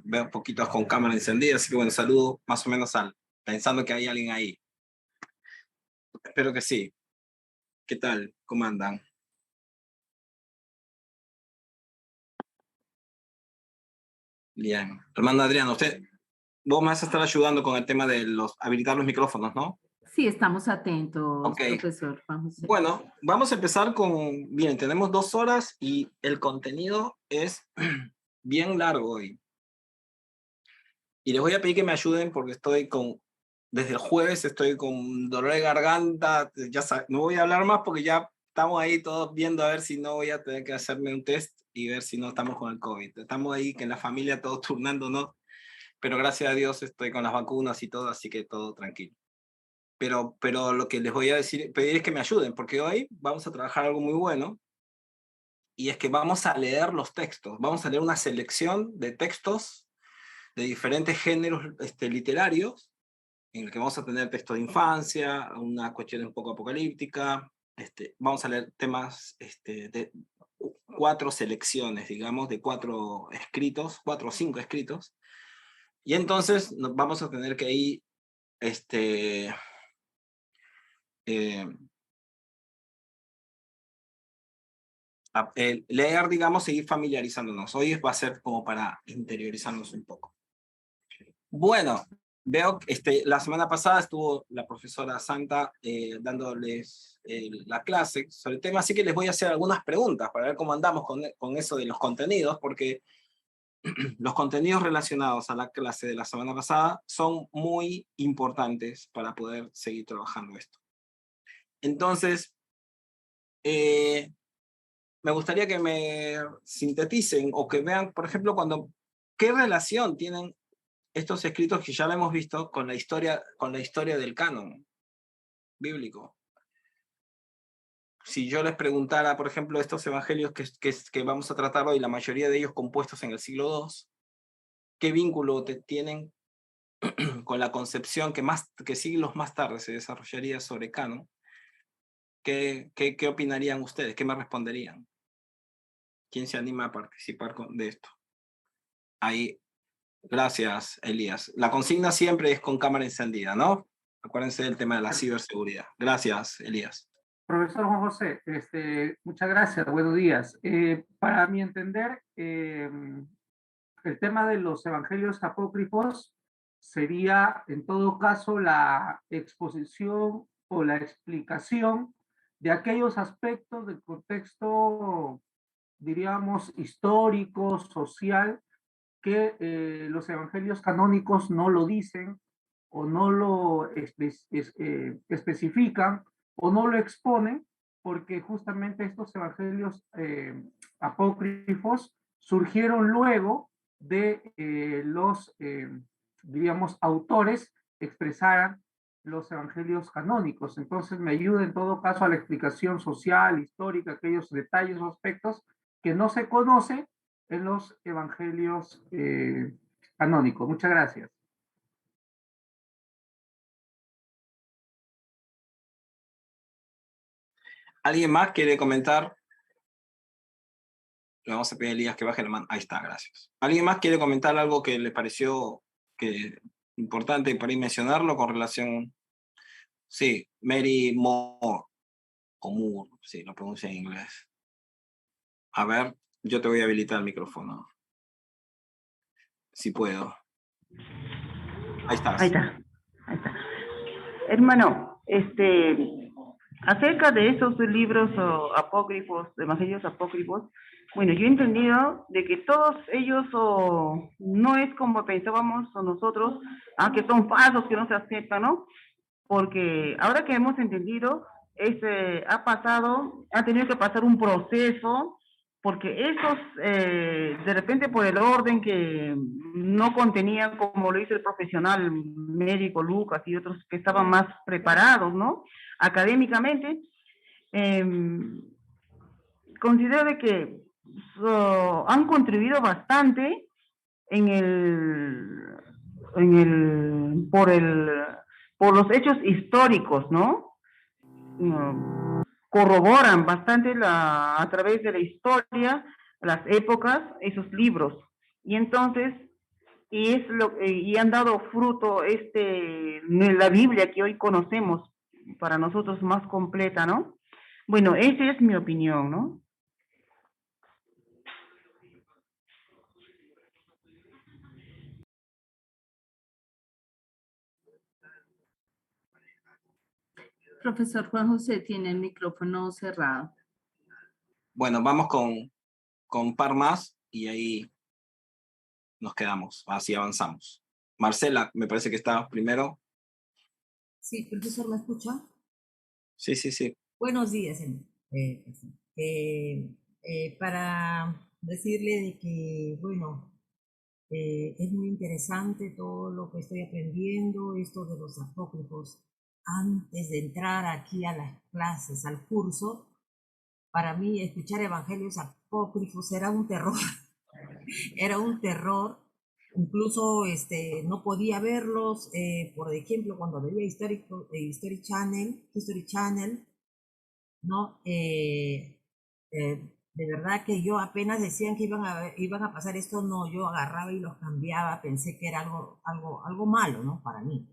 Veo poquitos con cámara encendida, así que bueno, saludo más o menos pensando que hay alguien ahí. Espero que sí. ¿Qué tal? ¿Cómo andan? Bien. Hermano Adriano, vos me vas a estar ayudando con el tema de habilitar los micrófonos, ¿no? Sí, estamos atentos, Ok. profesor. Bueno, vamos a empezar bien, tenemos 2 horas y el contenido es bien largo hoy. Y les voy a pedir que me ayuden porque desde el jueves estoy con dolor de garganta, ya no voy a hablar más porque ya estamos ahí todos viendo a ver si no voy a tener que hacerme un test y ver si no estamos con el COVID. Estamos ahí que en la familia todos turnándonos, pero gracias a Dios estoy con las vacunas y todo, así que todo tranquilo. Pero lo que les voy a pedir es que me ayuden, porque hoy vamos a trabajar algo muy bueno, y es que vamos a leer los textos, vamos a leer una selección de textos de diferentes géneros literarios, en el que vamos a tener textos de infancia, una cuestión un poco apocalíptica, vamos a leer temas de 4 selecciones, digamos, de 4 escritos, 4 o 5 escritos, y entonces vamos a tener que ir leer, digamos, seguir familiarizándonos. Hoy va a ser como para interiorizarnos un poco. Bueno, veo que la semana pasada estuvo la profesora Santa dándoles la clase sobre el tema, así que les voy a hacer algunas preguntas para ver cómo andamos con eso de los contenidos, porque los contenidos relacionados a la clase de la semana pasada son muy importantes para poder seguir trabajando esto. Entonces, me gustaría que me sinteticen o que vean, por ejemplo, qué relación tienen estos escritos que ya lo hemos visto con la historia del canon bíblico. Si yo les preguntara, por ejemplo, estos evangelios que vamos a tratar hoy, la mayoría de ellos compuestos en el siglo II, ¿qué vínculo tienen con la concepción que siglos más tarde se desarrollaría sobre canon? ¿Qué opinarían ustedes? ¿Qué me responderían? ¿Quién se anima a participar de esto? Ahí, gracias, Elías. La consigna siempre es con cámara encendida, ¿no? Acuérdense del tema de la ciberseguridad. Gracias, Elías. Profesor Juan José, muchas gracias, buenos días. Para mi entender, el tema de los evangelios apócrifos sería, en todo caso, la exposición o la explicación de aquellos aspectos del contexto, diríamos, histórico, social, que los evangelios canónicos no lo dicen o no lo especifican o no lo exponen, porque justamente estos evangelios apócrifos surgieron luego de diríamos, autores expresaran los evangelios canónicos. Entonces me ayuda en todo caso a la explicación social, histórica, aquellos detalles o aspectos que no se conocen en los evangelios canónicos. Muchas gracias. ¿Alguien más quiere comentar? Le vamos a pedir a Elías que baje la mano. Ahí está, gracias. ¿Alguien más quiere comentar algo que le pareció importante para ir mencionarlo con relación? Sí, Mary Moore, o Moore, sí, lo pronuncia en inglés. A ver, yo te voy a habilitar el micrófono. Si puedo. Ahí estás. Ahí está. Hermano, acerca de esos libros apócrifos, evangelios apócrifos, bueno, yo he entendido de que todos ellos no es como pensábamos nosotros, que son falsos, que no se aceptan, ¿no? Porque ahora que hemos entendido, ha tenido que pasar un proceso, porque esos, de repente por el orden que no contenían, como lo hizo el profesional médico Lucas y otros que estaban más preparados, ¿no? Académicamente, considero de que han contribuido bastante por los hechos históricos, ¿no? Corroboran bastante a través de la historia, las épocas, esos libros. Y entonces, y es y han dado fruto la Biblia que hoy conocemos, para nosotros más completa, ¿no? Bueno, esa es mi opinión, ¿no? Profesor Juan José tiene el micrófono cerrado. Bueno, vamos con un par más y ahí nos quedamos, así avanzamos. Marcela, me parece que está primero. Sí, profesor, ¿me escucha? Sí, sí, sí. Buenos días, profesor. Para decirle de que, bueno, es muy interesante todo lo que estoy aprendiendo, esto de los apócrifos. Antes de entrar aquí a las clases, al curso, para mí escuchar evangelios apócrifos era un terror, era un terror. Incluso no podía verlos, por ejemplo, cuando veía History Channel, ¿no? De verdad que yo apenas decían que iban a pasar esto, no, yo agarraba y los cambiaba, pensé que era algo malo, ¿no? Para mí.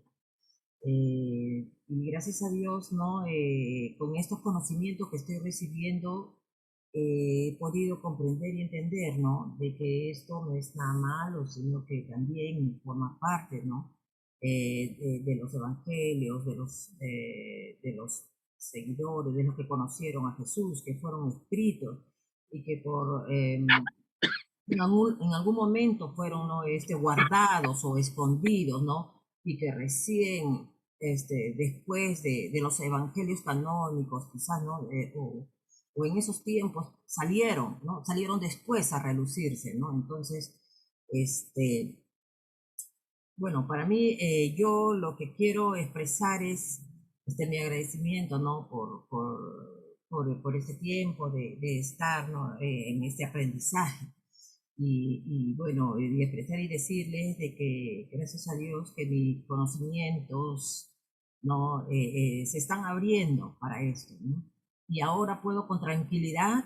Y gracias a Dios, ¿no? Con estos conocimientos que estoy recibiendo, he podido comprender y entender, ¿no? De que esto no es nada malo, sino que también forma parte, ¿no? De los evangelios, de los seguidores, de los que conocieron a Jesús, que fueron escritos y que en algún momento fueron, ¿no? Guardados o escondidos, ¿no? Y que recién, después de los evangelios canónicos, quizás, ¿no? O en esos tiempos salieron, ¿no? Salieron después a relucirse, ¿no? Entonces, bueno, para mí, yo lo que quiero expresar es mi agradecimiento, ¿no? Por este tiempo de estar, ¿no? En este aprendizaje. Y bueno, y expresar y decirles de que gracias a Dios que mis conocimientos, ¿no? Se están abriendo para esto, ¿no? Y ahora puedo con tranquilidad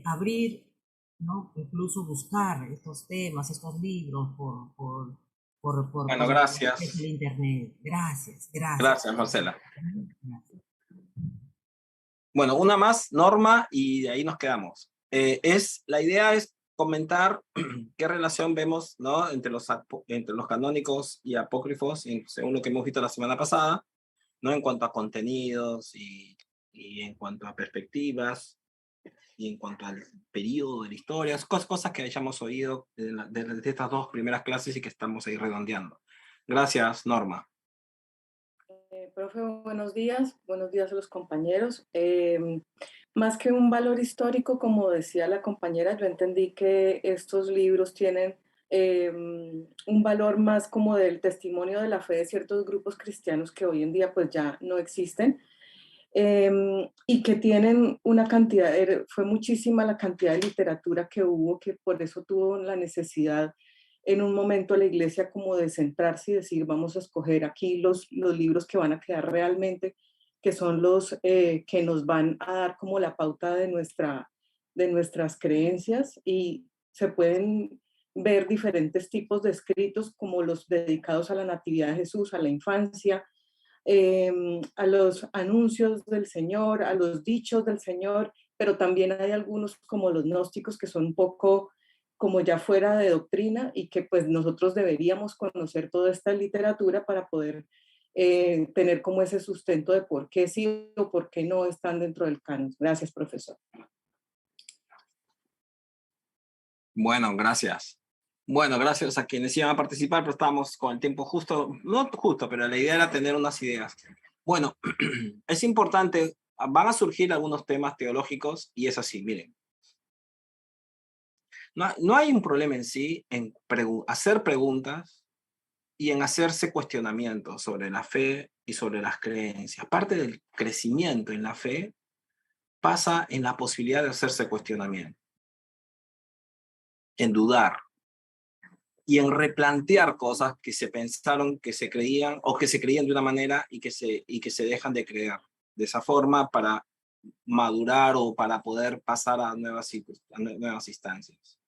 abrir, ¿no? Incluso buscar estos temas, estos libros Bueno, por gracias. el internet. Gracias, gracias. Gracias, Marcela. Gracias. Bueno, una más, Norma, y de ahí nos quedamos. La idea es comentar qué relación vemos, ¿no? entre los canónicos y apócrifos, según lo que hemos visto la semana pasada, ¿no? En cuanto a contenidos y en cuanto a perspectivas y en cuanto al periodo de la historia, cosas que hayamos oído de estas dos primeras clases y que estamos ahí redondeando. Gracias, Norma. Profe, buenos días a los compañeros. Más que un valor histórico, como decía la compañera, yo entendí que estos libros tienen un valor más como del testimonio de la fe de ciertos grupos cristianos que hoy en día pues ya no existen, y que tienen una cantidad, fue muchísima la cantidad de literatura que hubo, que por eso tuvo la necesidad en un momento la iglesia como de centrarse y decir, vamos a escoger aquí los libros que van a quedar realmente, que son los que nos van a dar como la pauta de nuestras creencias, y se pueden ver diferentes tipos de escritos como los dedicados a la natividad de Jesús, a la infancia, a los anuncios del Señor, a los dichos del Señor, pero también hay algunos como los gnósticos que son un poco como ya fuera de doctrina, y que pues nosotros deberíamos conocer toda esta literatura para poder tener como ese sustento de por qué sí o por qué no están dentro del canon. Gracias, profesor. Bueno, gracias. Bueno, gracias a quienes iban a participar, pero estábamos con el tiempo justo, no justo, pero la idea era tener unas ideas. Bueno, es importante, van a surgir algunos temas teológicos y es así, miren. No hay un problema en sí en hacer preguntas y en hacerse cuestionamientos sobre la fe y sobre las creencias. Parte del crecimiento en la fe pasa en la posibilidad de hacerse cuestionamiento, en dudar y en replantear cosas que se pensaron que se creían o que se creían de una manera y que se dejan de creer de esa forma para madurar o para poder pasar a nuevas instancias.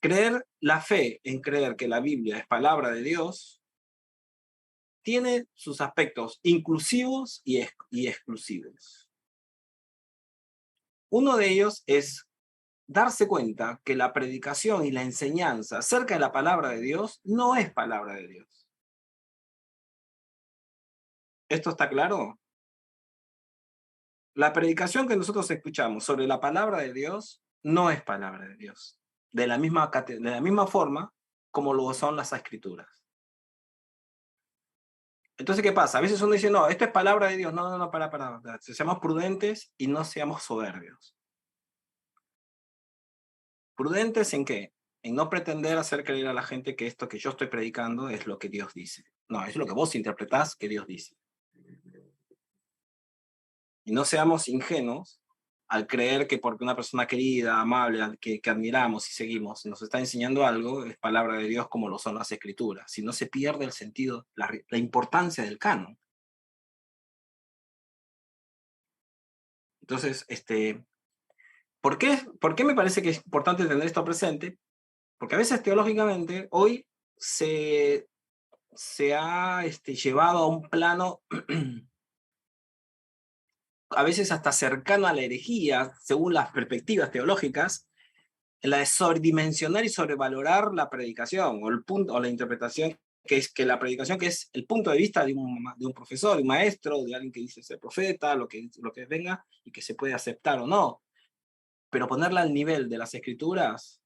La fe en creer que la Biblia es palabra de Dios tiene sus aspectos inclusivos y exclusivos. Uno de ellos es darse cuenta que la predicación y la enseñanza acerca de la palabra de Dios no es palabra de Dios. ¿Esto está claro? La predicación que nosotros escuchamos sobre la palabra de Dios no es palabra de Dios, de la misma forma como lo son las escrituras. Entonces, ¿qué pasa? A veces uno dice, no, esto es palabra de Dios. No, para. Seamos prudentes y no seamos soberbios. ¿Prudentes en qué? En no pretender hacer creer a la gente que esto que yo estoy predicando es lo que Dios dice. No, es lo que vos interpretás que Dios dice. Y no seamos ingenuos al creer que porque una persona querida, amable, que admiramos y seguimos, nos está enseñando algo, es palabra de Dios como lo son las escrituras. Si no se pierde el sentido, la importancia del canon. Entonces, ¿por qué me parece que es importante tener esto presente? Porque a veces teológicamente hoy se ha llevado a un plano a veces hasta cercano a la herejía, según las perspectivas teológicas, en la de sobredimensionar y sobrevalorar la predicación o la interpretación, que la predicación que es el punto de vista de un profesor, de un maestro, de alguien que dice ser profeta, lo que venga, y que se puede aceptar o no. Pero ponerla al nivel de las escrituras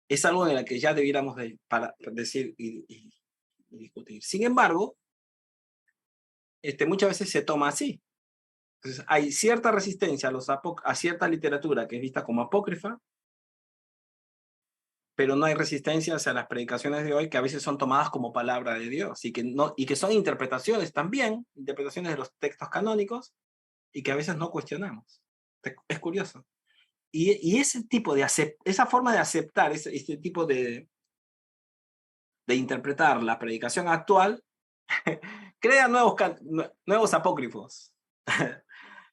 es algo en lo que ya debiéramos decir y discutir. Sin embargo, muchas veces se toma así. Entonces, hay cierta resistencia a cierta literatura que es vista como apócrifa, pero no hay resistencia hacia las predicaciones de hoy que a veces son tomadas como palabra de Dios y que son interpretaciones también, interpretaciones de los textos canónicos y que a veces no cuestionamos. Es curioso. Y esa forma de aceptar este tipo de interpretar la predicación actual crea nuevos apócrifos.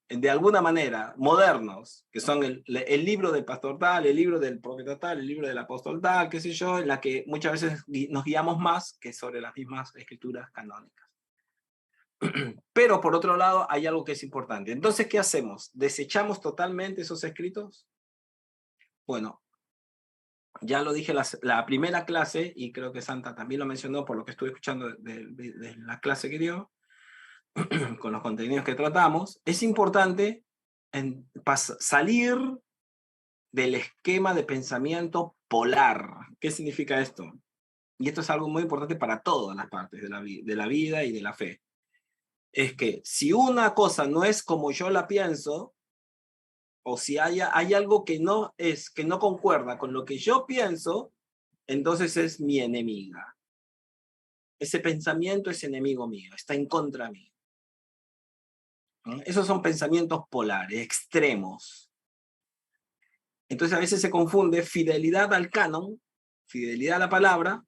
De alguna manera, modernos, que son el libro del pastor tal, el libro del profeta tal, el libro del apóstol tal, qué sé yo, en la que muchas veces nos guiamos más que sobre las mismas escrituras canónicas. Pero por otro lado, hay algo que es importante. Entonces, ¿qué hacemos? ¿Desechamos totalmente esos escritos? Bueno, ya lo dije la primera clase, y creo que Santa también lo mencionó por lo que estuve escuchando de la clase que dio, con los contenidos que tratamos, es importante salir del esquema de pensamiento polar. ¿Qué significa esto? Y esto es algo muy importante para todas las partes de la vida y de la fe. Es que si una cosa no es como yo la pienso, o si hay algo que no concuerda con lo que yo pienso, entonces es mi enemiga. Ese pensamiento es enemigo mío, está en contra mío. Esos son pensamientos polares, extremos. Entonces a veces se confunde fidelidad al canon, fidelidad a la palabra,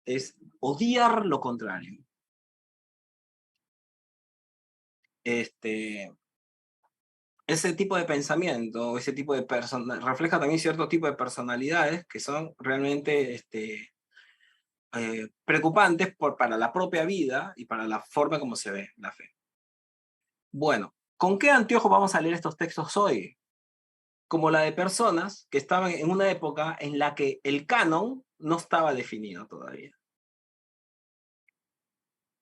es odiar lo contrario. Ese tipo de pensamiento, ese tipo de refleja también cierto tipo de personalidades que son realmente preocupantes para la propia vida y para la forma como se ve la fe. Bueno, ¿con qué anteojo vamos a leer estos textos hoy? Como la de personas que estaban en una época en la que el canon no estaba definido todavía.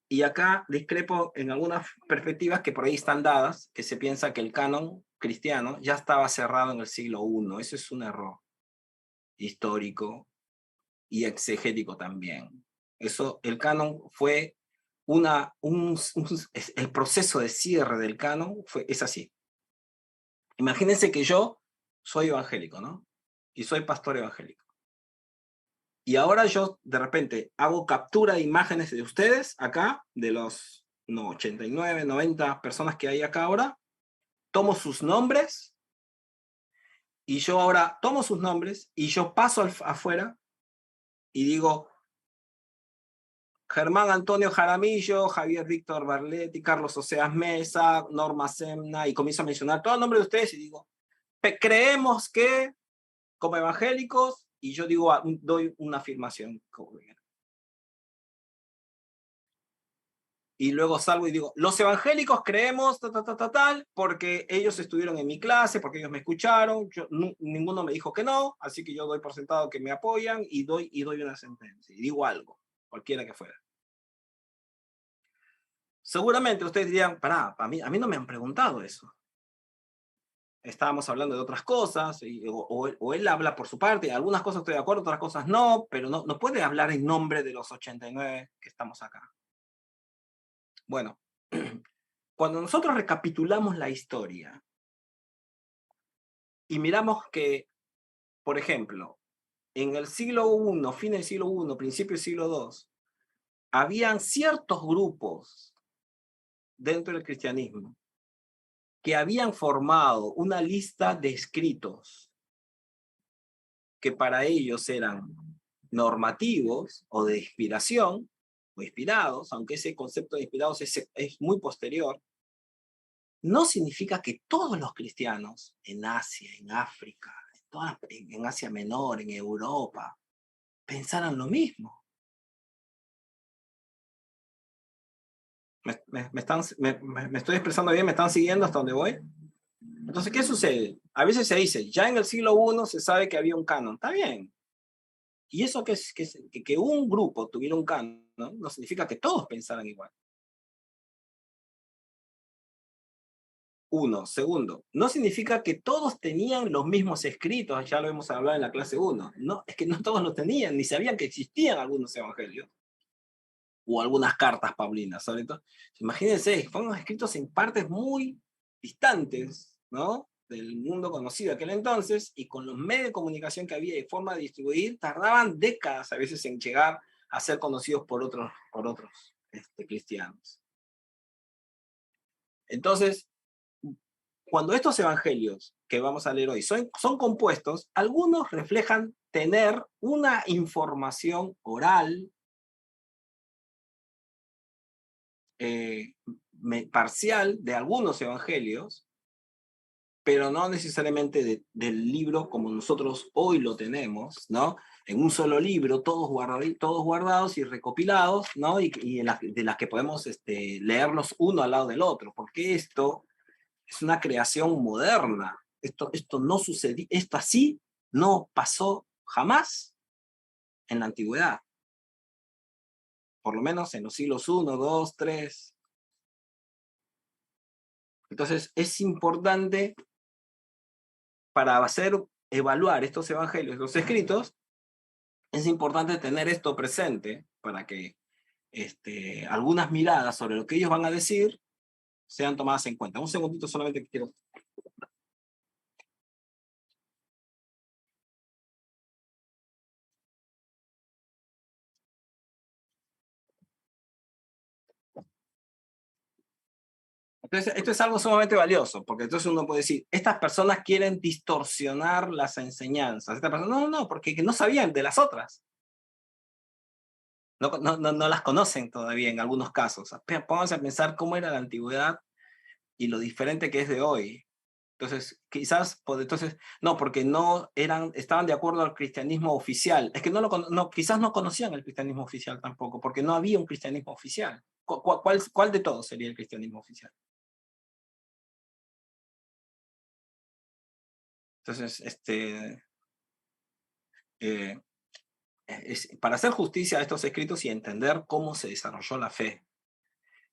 Y acá discrepo en algunas perspectivas que por ahí están dadas, que se piensa que el canon cristiano ya estaba cerrado en el siglo I. Eso es un error histórico y exegético también. El canon fue el proceso de cierre del canon es así. Imagínense que yo soy evangélico, ¿no? Y soy pastor evangélico. Y ahora yo de repente hago captura de imágenes de ustedes acá, de los 89, 90 personas que hay acá ahora, tomo sus nombres y yo ahora tomo sus nombres y yo paso afuera y digo Germán Antonio Jaramillo, Javier Víctor Barletti, Carlos Oseas Mesa, Norma Semna, y comienzo a mencionar todo el nombre de ustedes y digo, creemos que como evangélicos y yo digo, doy una afirmación. Y luego salgo y digo, los evangélicos creemos tal, porque ellos estuvieron en mi clase, porque ellos me escucharon, ninguno me dijo que no, así que yo doy por sentado que me apoyan y doy una sentencia, y digo algo, cualquiera que fuera. Seguramente ustedes dirían, a mí no me han preguntado eso. Estábamos hablando de otras cosas, o él habla por su parte, algunas cosas estoy de acuerdo, otras cosas no, pero no puede hablar en nombre de los 89 que estamos acá. Bueno, cuando nosotros recapitulamos la historia y miramos que, por ejemplo, en el siglo I, fin del siglo I, principio del siglo II, habían ciertos grupos dentro del cristianismo que habían formado una lista de escritos que para ellos eran normativos o de inspiración, o inspirados, aunque ese concepto de inspirados es muy posterior, no significa que todos los cristianos en Asia, en África, en Asia Menor, en Europa, pensaran lo mismo. ¿Me estoy expresando bien? ¿Me están siguiendo hasta donde voy? Entonces, ¿qué sucede? A veces se dice, ya en el siglo I se sabe que había un canon. Está bien. Y eso que un grupo tuviera un canon, no significa que todos pensaran igual. Uno. Segundo, no significa que todos tenían los mismos escritos, ya lo hemos hablado en la clase 1. No, es que no todos los tenían, ni sabían que existían algunos evangelios o algunas cartas paulinas, sobre todo. Imagínense, fueron escritos en partes muy distantes, ¿no?, del mundo conocido de aquel entonces, y con los medios de comunicación que había y forma de distribuir, tardaban décadas a veces en llegar a ser conocidos por otros cristianos. Entonces, cuando estos evangelios que vamos a leer hoy son compuestos, algunos reflejan tener una información oral parcial de algunos evangelios, pero no necesariamente del libro como nosotros hoy lo tenemos, ¿no? En un solo libro, todos guardados y recopilados, ¿no? Y de las que podemos leerlos uno al lado del otro, porque esto es una creación moderna. Esto no sucedió, esto así no pasó jamás en la antigüedad. Por lo menos en los siglos I, II, III. Entonces es importante para evaluar estos evangelios, los escritos, es importante tener esto presente para que algunas miradas sobre lo que ellos van a decir sean tomadas en cuenta. Un segundito solamente que quiero. Entonces, esto es algo sumamente valioso, porque entonces uno puede decir, estas personas quieren distorsionar las enseñanzas. Esta persona, no, porque no sabían de las otras. No las conocen todavía en algunos casos. Pónganse a pensar cómo era la antigüedad y lo diferente que es de hoy. Entonces, porque estaban de acuerdo al cristianismo oficial. Es que quizás no conocían el cristianismo oficial tampoco, porque no había un cristianismo oficial. ¿Cuál de todos sería el cristianismo oficial? Entonces, para hacer justicia a estos escritos y entender cómo se desarrolló la fe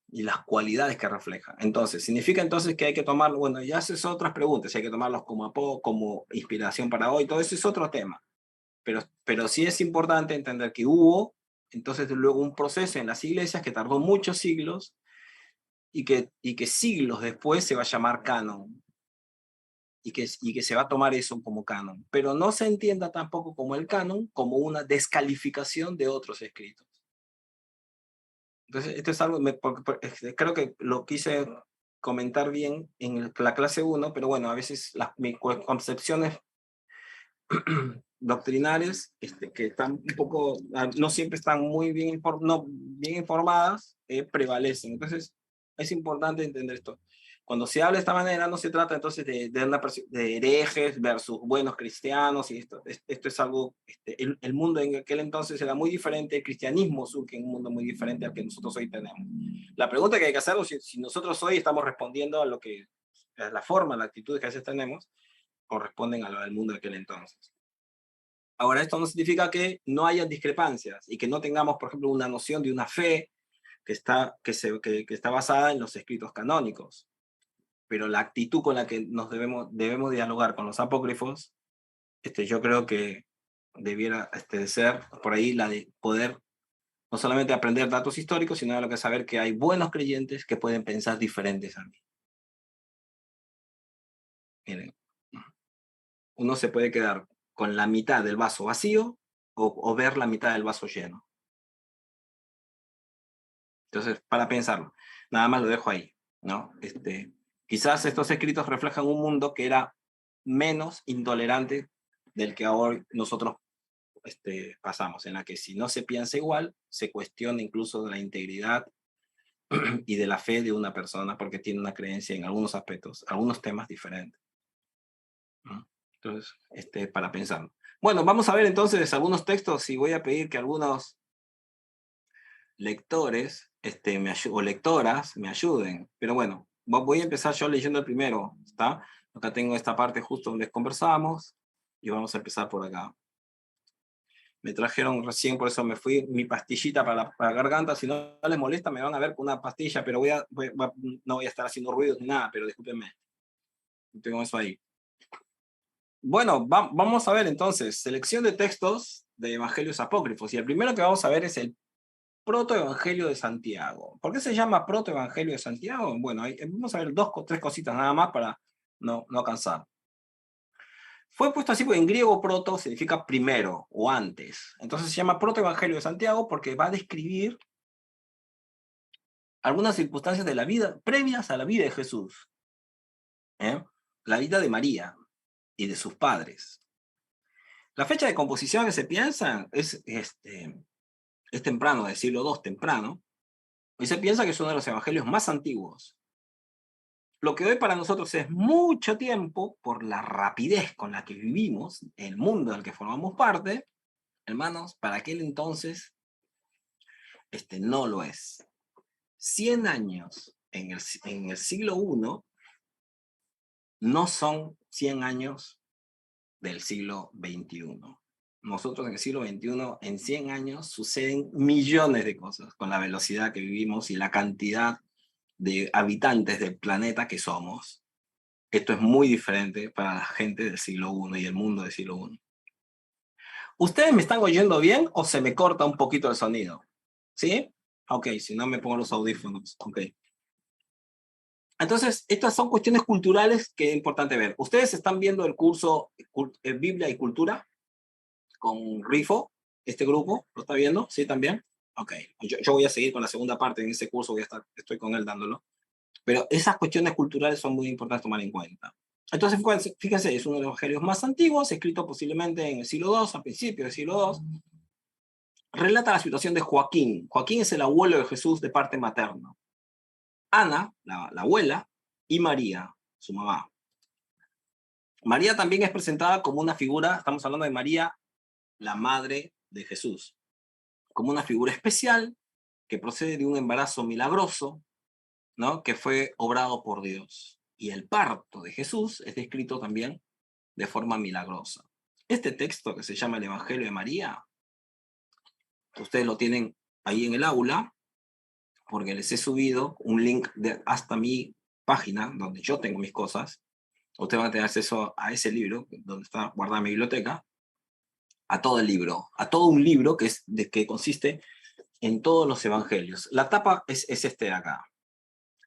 y las cualidades que refleja. Entonces, significa entonces que hay que tomarlo, bueno, ya haces otras preguntas, hay que tomarlos como inspiración para hoy, todo eso es otro tema. Pero sí es importante entender que hubo, entonces luego un proceso en las iglesias que tardó muchos siglos y que siglos después se va a llamar canon. Y que se va a tomar eso como canon. Pero no se entienda tampoco como el canon, como una descalificación de otros escritos. Entonces, esto es algo, creo que lo quise comentar bien en la clase 1, pero bueno, a veces mis concepciones doctrinales, que están un poco, no siempre están muy bien, bien informadas, prevalecen. Entonces, es importante entender esto. Cuando se habla de esta manera, no se trata entonces de herejes versus buenos cristianos, y esto es algo, el mundo en aquel entonces era muy diferente, el cristianismo surge en un mundo muy diferente al que nosotros hoy tenemos. La pregunta que hay que hacer es si nosotros hoy estamos respondiendo a lo que, a la forma, la actitud que a veces tenemos, corresponden al mundo de aquel entonces. Ahora, esto no significa que no haya discrepancias y que no tengamos, por ejemplo, una noción de una fe que está basada en los escritos canónicos. Pero la actitud con la que nos debemos dialogar con los apócrifos, yo creo que debiera de ser por ahí la de poder no solamente aprender datos históricos, sino de lo que saber que hay buenos creyentes que pueden pensar diferentes a mí. Miren, uno se puede quedar con la mitad del vaso vacío o ver la mitad del vaso lleno. Entonces, para pensarlo, nada más lo dejo ahí, ¿no? Quizás estos escritos reflejan un mundo que era menos intolerante del que ahora nosotros pasamos, en la que si no se piensa igual, se cuestiona incluso de la integridad y de la fe de una persona porque tiene una creencia en algunos aspectos, algunos temas diferentes, ¿no? Entonces, para pensarlo. Bueno, vamos a ver entonces algunos textos y voy a pedir que algunos lectores o lectoras me ayuden. Pero bueno, voy a empezar yo leyendo el primero, ¿está? Acá tengo esta parte justo donde conversamos y vamos a empezar por acá. Me trajeron recién, por eso me fui, mi pastillita para la garganta. Si no les molesta, me van a ver con una pastilla, pero no voy a estar haciendo ruidos ni nada, pero discúlpenme. Tengo eso ahí. Bueno, vamos a ver entonces, selección de textos de evangelios apócrifos. Y el primero que vamos a ver es el protoevangelio de Santiago. ¿Por qué se llama protoevangelio de Santiago? Bueno, vamos a ver tres cositas nada más para no cansar. Fue puesto así porque en griego proto significa primero o antes. Entonces se llama protoevangelio de Santiago porque va a describir algunas circunstancias de la vida previas a la vida de Jesús. La vida de María y de sus padres. La fecha de composición que se piensa es temprano, del siglo II, temprano. Y se piensa que es uno de los evangelios más antiguos. Lo que hoy para nosotros es mucho tiempo, por la rapidez con la que vivimos, el mundo del que formamos parte, hermanos, para aquel entonces, no lo es. 100 años en el siglo I no son 100 años del siglo XXI. Nosotros en el siglo XXI, en 100 años, suceden millones de cosas con la velocidad que vivimos y la cantidad de habitantes del planeta que somos. Esto es muy diferente para la gente del siglo I y el mundo del siglo I. ¿Ustedes me están oyendo bien o se me corta un poquito el sonido? ¿Sí? Ok, si no me pongo los audífonos. Ok. Entonces, estas son cuestiones culturales que es importante ver. ¿Ustedes están viendo el curso Biblia y Cultura con Rifo, este grupo? ¿Lo está viendo? ¿Sí, también? Ok. Yo voy a seguir con la segunda parte en ese curso, estoy con él dándolo. Pero esas cuestiones culturales son muy importantes tomar en cuenta. Entonces, fíjense, es uno de los evangelios más antiguos, escrito posiblemente en el siglo II, a principios del siglo II. Relata la situación de Joaquín. Joaquín es el abuelo de Jesús de parte materna. Ana, la abuela, y María, su mamá. María también es presentada como una figura, estamos hablando de María, la madre de Jesús, como una figura especial que procede de un embarazo milagroso, ¿no? Que fue obrado por Dios. Y el parto de Jesús es descrito también de forma milagrosa. Este texto que se llama el Evangelio de María, ustedes lo tienen ahí en el aula, porque les he subido un link hasta mi página, donde yo tengo mis cosas. Ustedes van a tener acceso a ese libro, donde está guardada mi biblioteca, a todo el libro, a todo un libro que consiste en todos los evangelios. La tapa es este de acá.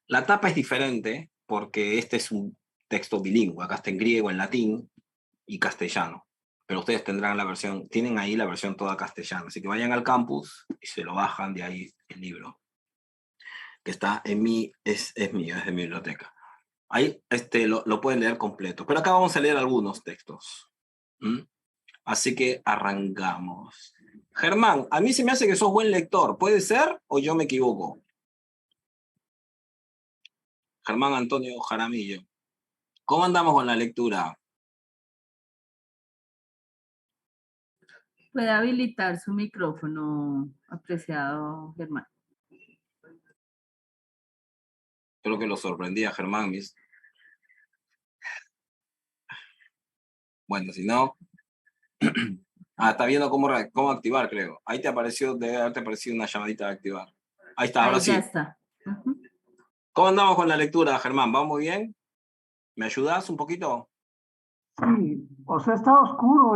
La tapa es diferente porque este es un texto bilingüe, acá está en griego, en latín y castellano. Pero ustedes tienen ahí la versión toda castellana. Así que vayan al campus y se lo bajan de ahí el libro. Que está es mío, es de mi biblioteca. Ahí lo pueden leer completo. Pero acá vamos a leer algunos textos. Así que arrancamos. Germán, a mí se me hace que sos buen lector. ¿Puede ser o yo me equivoco? Germán Antonio Jaramillo. ¿Cómo andamos con la lectura? Puede habilitar su micrófono, apreciado Germán. Creo que lo sorprendía Germán, mis. Bueno, si no... está viendo cómo activar, creo. Ahí te apareció, debe haberte aparecido una llamadita de activar. Ahí está, ahora Ahí sí. ya está. Ujú. ¿Cómo andamos con la lectura, Germán? ¿Vamos bien? ¿Me ayudas un poquito? Sí, o sea, está oscuro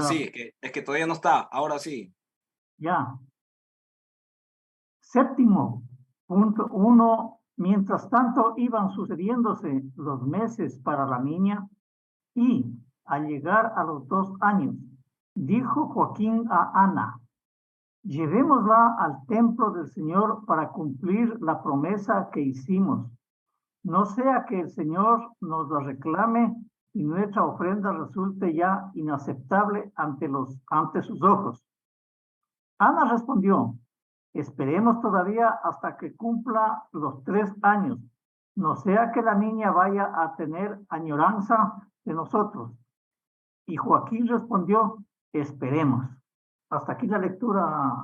Sí, es que todavía no está. Ahora sí. ya. Séptimo, punto uno, mientras tanto iban sucediéndose los meses para la niña y al llegar a los 2 años, dijo Joaquín a Ana, llevémosla al templo del Señor para cumplir la promesa que hicimos. No sea que el Señor nos la reclame y nuestra ofrenda resulte ya inaceptable ante sus ojos. Ana respondió, esperemos todavía hasta que cumpla los 3 años, no sea que la niña vaya a tener añoranza de nosotros. Y Joaquín respondió, esperemos. Hasta aquí la lectura.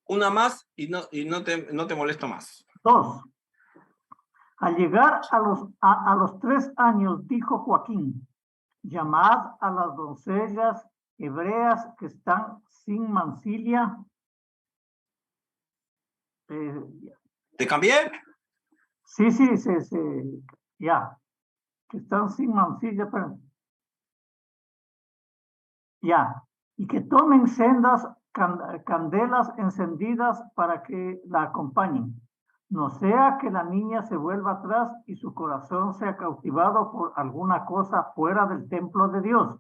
Una más y no te molesto más. 2. Al llegar a los 3 años, dijo Joaquín, llamad a las doncellas hebreas que están sin mancilla. ¿Te cambié? Sí, ya, que están sin mancilla, pero ya, y que tomen sendas candelas encendidas para que la acompañen. No sea que la niña se vuelva atrás y su corazón sea cautivado por alguna cosa fuera del templo de Dios.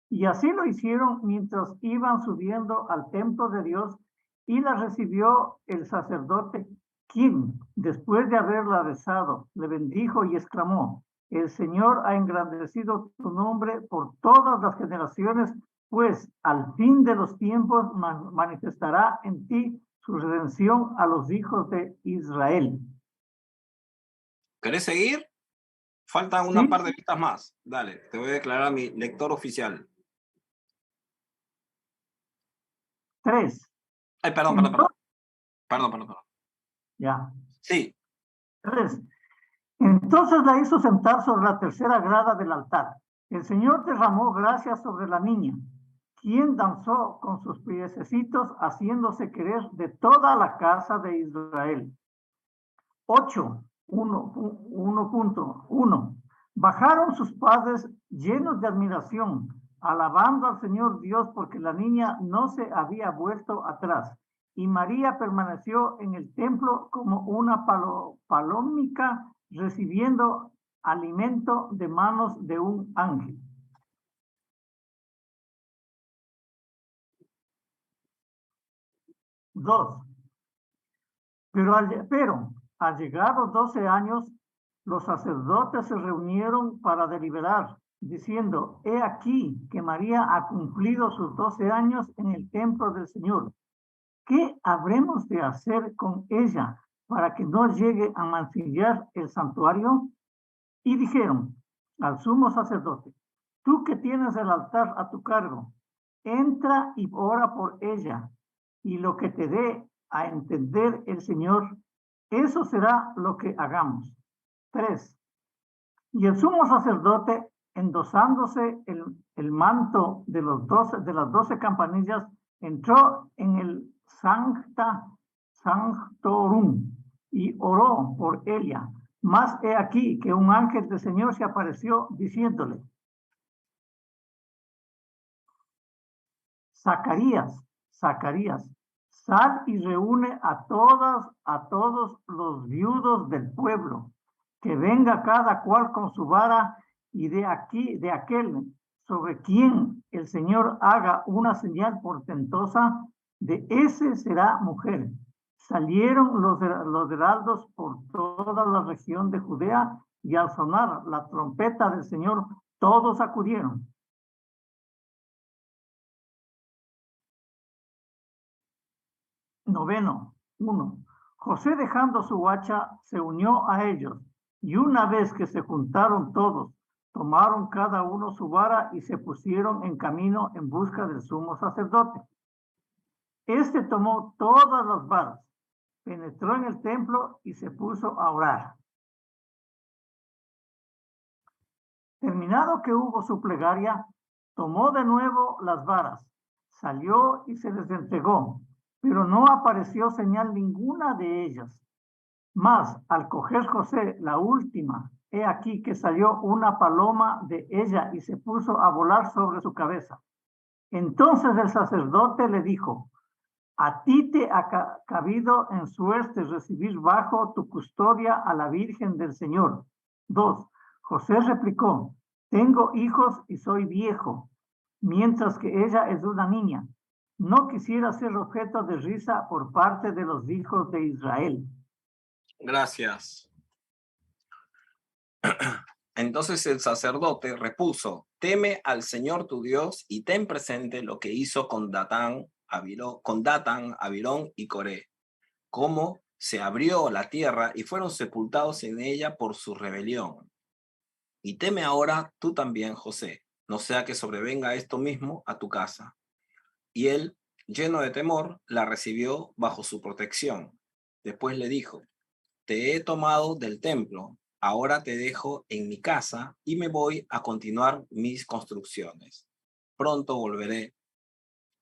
Y así lo hicieron mientras iban subiendo al templo de Dios y la recibió el sacerdote, quien, después de haberla besado, le bendijo y exclamó, el Señor ha engrandecido tu nombre por todas las generaciones, pues al fin de los tiempos manifestará en ti su redención a los hijos de Israel. ¿Querés seguir? Faltan una par de vistas más. Dale, te voy a declarar mi lector oficial. 3. Ay, perdón. Ya. Sí. 3. Entonces la hizo sentar sobre la tercera grada del altar. El Señor derramó gracia sobre la niña, quien danzó con sus piececitos, haciéndose querer de toda la casa de Israel. 8. 1.1. Bajaron sus padres llenos de admiración, alabando al Señor Dios porque la niña no se había vuelto atrás. Y María permaneció en el templo como una palómica recibiendo alimento de manos de un ángel. Dos. Pero al llegar los 12 años, los sacerdotes se reunieron para deliberar, diciendo, he aquí que María ha cumplido sus 12 años en el templo del Señor. ¿Qué habremos de hacer con ella para que no llegue a mancillar el santuario? Y dijeron al sumo sacerdote, tú que tienes el altar a tu cargo, entra y ora por ella, y lo que te dé a entender el Señor, eso será lo que hagamos. 3. Y el sumo sacerdote, endosándose el manto de las 12 campanillas, entró en el Sanctorum y oró por ella. Mas he aquí que un ángel del Señor se apareció diciéndole, Zacarías, sal y reúne a todos los viudos del pueblo, que venga cada cual con su vara y de aquel sobre quien el Señor haga una señal portentosa, de ese será mujer. Salieron los heraldos por toda la región de Judea y al sonar la trompeta del Señor, todos acudieron. 9. José, dejando su hacha, se unió a ellos, y una vez que se juntaron todos, tomaron cada uno su vara y se pusieron en camino en busca del sumo sacerdote. Este tomó todas las varas, penetró en el templo y se puso a orar. Terminado que hubo su plegaria, tomó de nuevo las varas, salió y se les entregó, pero no apareció señal ninguna de ellas. Mas al coger José la última, he aquí que salió una paloma de ella y se puso a volar sobre su cabeza. Entonces el sacerdote le dijo: a ti te ha cabido en suerte recibir bajo tu custodia a la Virgen del Señor. 2. José replicó: tengo hijos y soy viejo, mientras que ella es una niña. No quisiera ser objeto de risa por parte de los hijos de Israel. Gracias. Entonces el sacerdote repuso: teme al Señor tu Dios y ten presente lo que hizo con Datán, Abirón y Coré, cómo se abrió la tierra y fueron sepultados en ella por su rebelión. Y teme ahora tú también, José, no sea que sobrevenga esto mismo a tu casa. Y él, lleno de temor, la recibió bajo su protección. Después le dijo: te he tomado del templo, ahora te dejo en mi casa y me voy a continuar mis construcciones. Pronto volveré,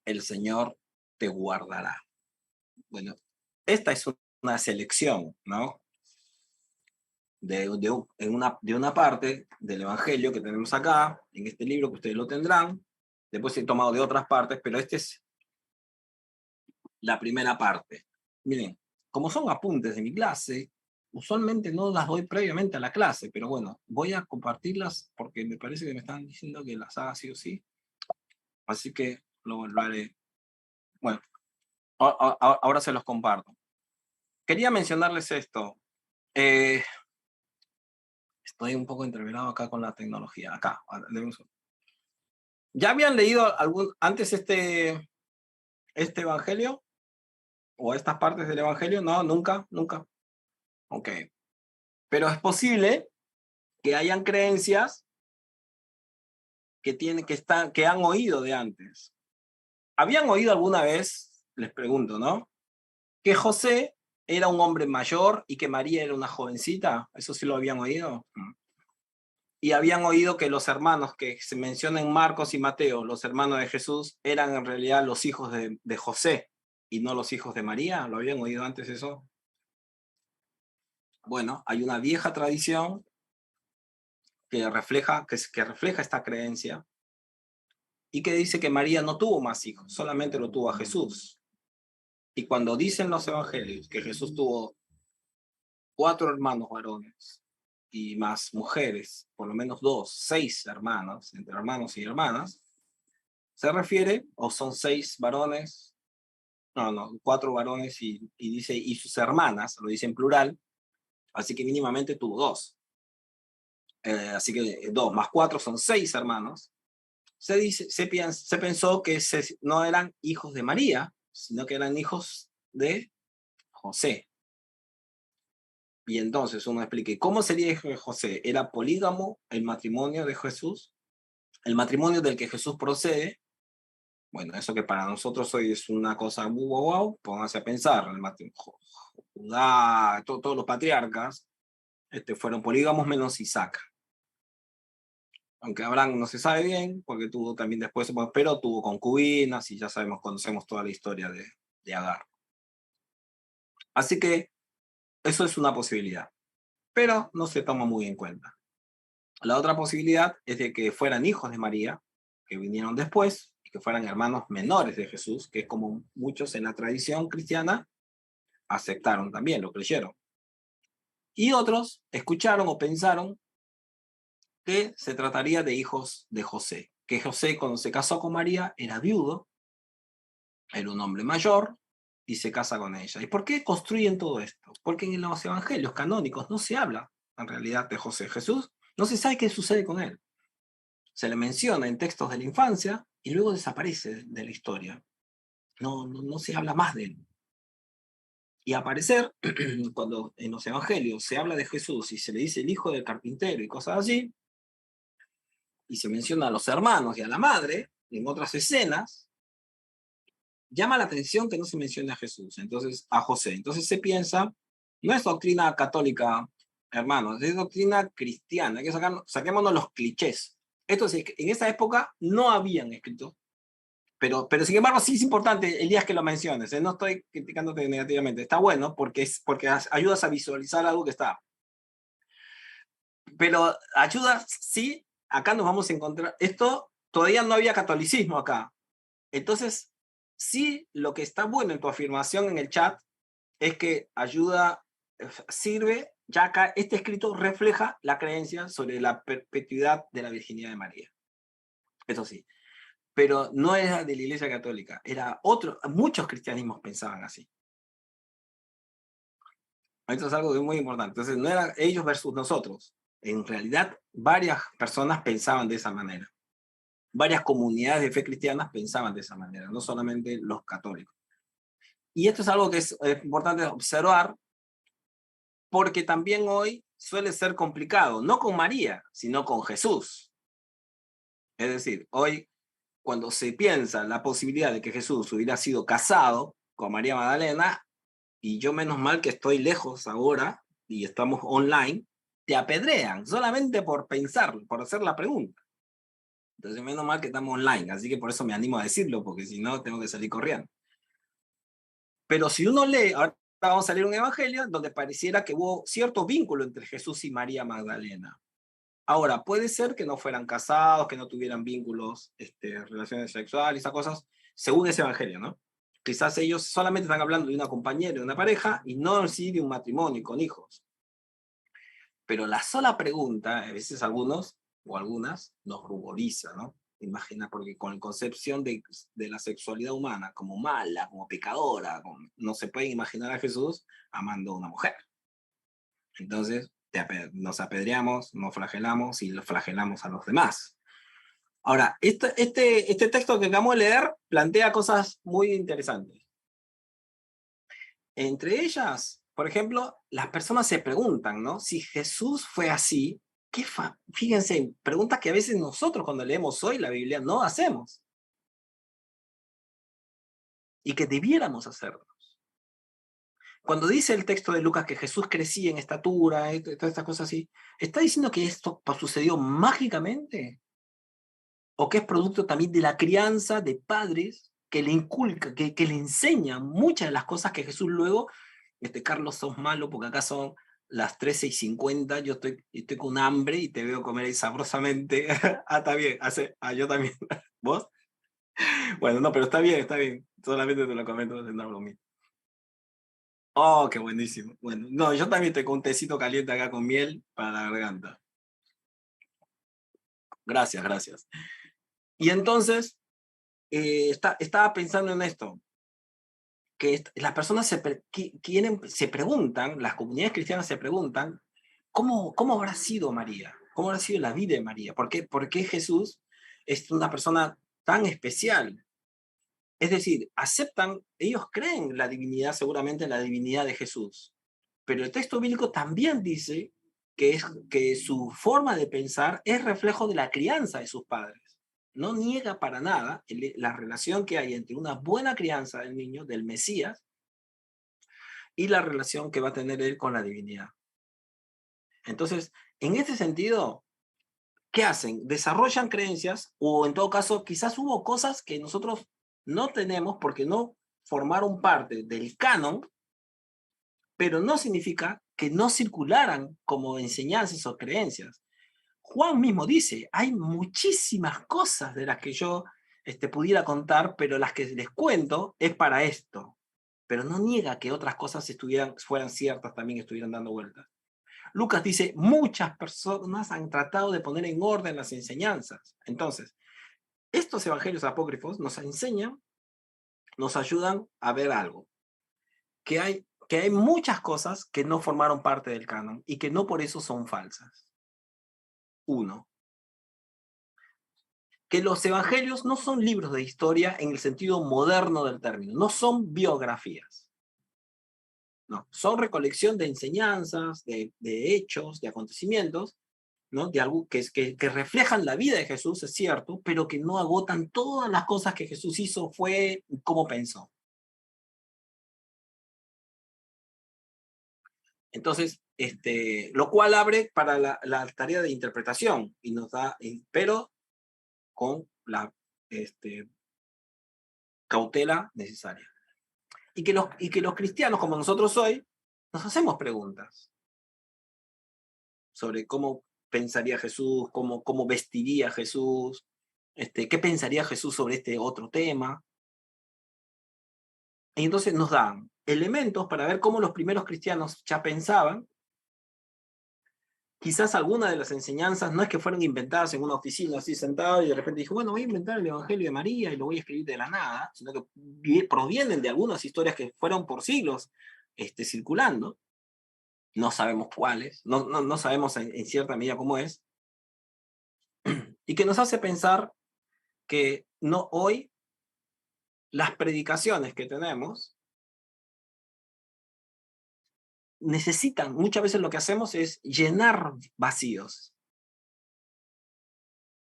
el Señor te guardará. Bueno, esta es una selección, ¿no? De una parte del Evangelio que tenemos acá, en este libro que ustedes lo tendrán. Después he tomado de otras partes, pero esta es la primera parte. Miren, como son apuntes de mi clase, usualmente no las doy previamente a la clase, pero bueno, voy a compartirlas porque me parece que me están diciendo que las haga sí o sí. Así que lo haré. Bueno, ahora se los comparto. Quería mencionarles esto. Estoy un poco entreverado acá con la tecnología. Acá. ¿Ya habían leído antes este evangelio? ¿O estas partes del evangelio? No, nunca. Ok. Pero es posible que hayan creencias que han oído de antes. ¿Habían oído alguna vez, les pregunto, ¿no?, que José era un hombre mayor y que María era una jovencita? ¿Eso sí lo habían oído? Y habían oído que los hermanos que se mencionan en Marcos y Mateo, los hermanos de Jesús, eran en realidad los hijos de José y no los hijos de María. ¿Lo habían oído antes eso? Bueno, hay una vieja tradición que refleja esta creencia y que dice que María no tuvo más hijos, solamente lo tuvo a Jesús. Y cuando dicen los evangelios que Jesús tuvo 4 hermanos varones y más mujeres, por lo menos 6 hermanos, entre hermanos y hermanas, se refiere, o son 6 varones, 4 varones y dice, y sus hermanas, lo dice en plural, así que mínimamente tuvo 2. Así que 2 más 4 son 6 hermanos. Se pensó que no eran hijos de María, sino que eran hijos de José. Y entonces uno explique, ¿cómo sería hijo de José? ¿Era polígamo el matrimonio de Jesús? ¿El matrimonio del que Jesús procede? Bueno, eso que para nosotros hoy es una cosa wow, pónganse a pensar, el matrimonio, Judá, todos los patriarcas fueron polígamos menos Isaac. Aunque Abraham no se sabe bien, porque tuvo también después, pero tuvo concubinas y ya sabemos, conocemos toda la historia de Agar. Así que eso es una posibilidad, pero no se toma muy en cuenta. La otra posibilidad es de que fueran hijos de María, que vinieron después, y que fueran hermanos menores de Jesús, que es como muchos en la tradición cristiana aceptaron también, lo creyeron. Y otros escucharon o pensaron que se trataría de hijos de José, que José cuando se casó con María era viudo, era un hombre mayor, y se casa con ella. ¿Y por qué construyen todo esto? Porque en los evangelios canónicos no se habla en realidad de José. Jesús no se sabe qué sucede con él. Se le menciona en textos de la infancia y luego desaparece de la historia. No se habla más de él. Y al parecer, cuando en los evangelios se habla de Jesús y se le dice el hijo del carpintero y cosas así, y se menciona a los hermanos y a la madre, en otras escenas, llama la atención que no se mencione a Jesús, entonces a José. Entonces se piensa, no es doctrina católica, hermanos, es doctrina cristiana, hay que saquémonos los clichés. Esto sí, en esa época no habían escrito, pero sin embargo sí es importante el día que lo menciones, no estoy criticándote negativamente, está bueno porque ayudas a visualizar algo que está. Pero ayuda, sí, acá nos vamos a encontrar, esto todavía no había catolicismo acá. Entonces, sí, lo que está bueno en tu afirmación en el chat es que ayuda, sirve, ya acá este escrito refleja la creencia sobre la perpetuidad de la virginidad de María. Eso sí. Pero no era de la Iglesia Católica, era otro, muchos cristianismos pensaban así. Esto es algo que es muy importante. Entonces, no era ellos versus nosotros. En realidad, varias personas pensaban de esa manera. Varias comunidades de fe cristianas pensaban de esa manera, no solamente los católicos. Y esto es algo que es importante observar, porque también hoy suele ser complicado, no con María, sino con Jesús. Es decir, hoy, cuando se piensa la posibilidad de que Jesús hubiera sido casado con María Magdalena, y yo menos mal que estoy lejos ahora, y estamos online, te apedrean, solamente por pensarlo, por hacer la pregunta. Entonces, menos mal que estamos online, así que por eso me animo a decirlo, porque si no, tengo que salir corriendo. Pero si uno lee, ahora vamos a leer un evangelio donde pareciera que hubo cierto vínculo entre Jesús y María Magdalena. Ahora, puede ser que no fueran casados, que no tuvieran vínculos, relaciones sexuales, esas cosas, según ese evangelio, ¿no? Quizás ellos solamente están hablando de una compañera, de una pareja, y no en sí de un matrimonio con hijos. Pero la sola pregunta, a veces algunos o algunas nos ruboriza, ¿no? Imagina, porque con la concepción de la sexualidad humana como mala, como pecadora, no se puede imaginar a Jesús amando a una mujer. Entonces, nos apedreamos, nos flagelamos y los flagelamos a los demás. Ahora, este texto que acabamos de leer plantea cosas muy interesantes. Entre ellas, por ejemplo, las personas se preguntan, ¿no? Si Jesús fue así, fíjense, preguntas que a veces nosotros cuando leemos hoy la Biblia no hacemos. Y que debiéramos hacerlos. Cuando dice el texto de Lucas que Jesús crecía en estatura, y todas estas cosas así, ¿está diciendo que esto sucedió mágicamente? ¿O que es producto también de la crianza de padres que le inculcan, que le enseñan muchas de las cosas que Jesús luego, Carlos, sos malo porque acá son las 13:50, yo estoy con hambre y te veo comer ahí sabrosamente. Está bien, yo también. ¿Vos? Bueno, no, pero está bien, solamente te lo comento de una bromita. Oh, qué buenísimo. Bueno, no, yo también estoy con un tecito caliente acá con miel para la garganta. Gracias. Y entonces, estaba pensando en esto, que las personas se preguntan, las comunidades cristianas se preguntan, ¿cómo habrá sido María? ¿Cómo habrá sido la vida de María? ¿Por qué Jesús es una persona tan especial? Es decir, ellos creen la divinidad, seguramente la divinidad de Jesús, pero el texto bíblico también dice que su forma de pensar es reflejo de la crianza de sus padres. No niega para nada la relación que hay entre una buena crianza del niño, del Mesías, y la relación que va a tener él con la divinidad. Entonces, en este sentido, ¿qué hacen? Desarrollan creencias, o en todo caso, quizás hubo cosas que nosotros no tenemos porque no formaron parte del canon, pero no significa que no circularan como enseñanzas o creencias. Juan mismo dice, hay muchísimas cosas de las que yo pudiera contar, pero las que les cuento es para esto. Pero no niega que otras cosas fueran ciertas, también estuvieran dando vueltas. Lucas dice, muchas personas han tratado de poner en orden las enseñanzas. Entonces, estos evangelios apócrifos nos enseñan, nos ayudan a ver algo. Que hay muchas cosas que no formaron parte del canon y que no por eso son falsas. Uno, que los evangelios no son libros de historia en el sentido moderno del término, no son biografías. No, son recolección de enseñanzas, de hechos, de acontecimientos, ¿no? De algo que reflejan la vida de Jesús, es cierto, pero que no agotan todas las cosas que Jesús hizo, fue, cómo pensó. Entonces, lo cual abre para la tarea de interpretación y nos da, pero con la cautela necesaria. Y que los cristianos, como nosotros hoy, nos hacemos preguntas sobre cómo pensaría Jesús, cómo vestiría Jesús, qué pensaría Jesús sobre este otro tema. Y entonces nos dan elementos para ver cómo los primeros cristianos ya pensaban. Quizás algunas de las enseñanzas no es que fueron inventadas en una oficina así sentado y de repente dijo, bueno, voy a inventar el Evangelio de María y lo voy a escribir de la nada, sino que provienen de algunas historias que fueron por siglos circulando. No sabemos cuáles, no sabemos en cierta medida cómo es, y que nos hace pensar que no hoy las predicaciones que tenemos necesitan, muchas veces lo que hacemos es llenar vacíos.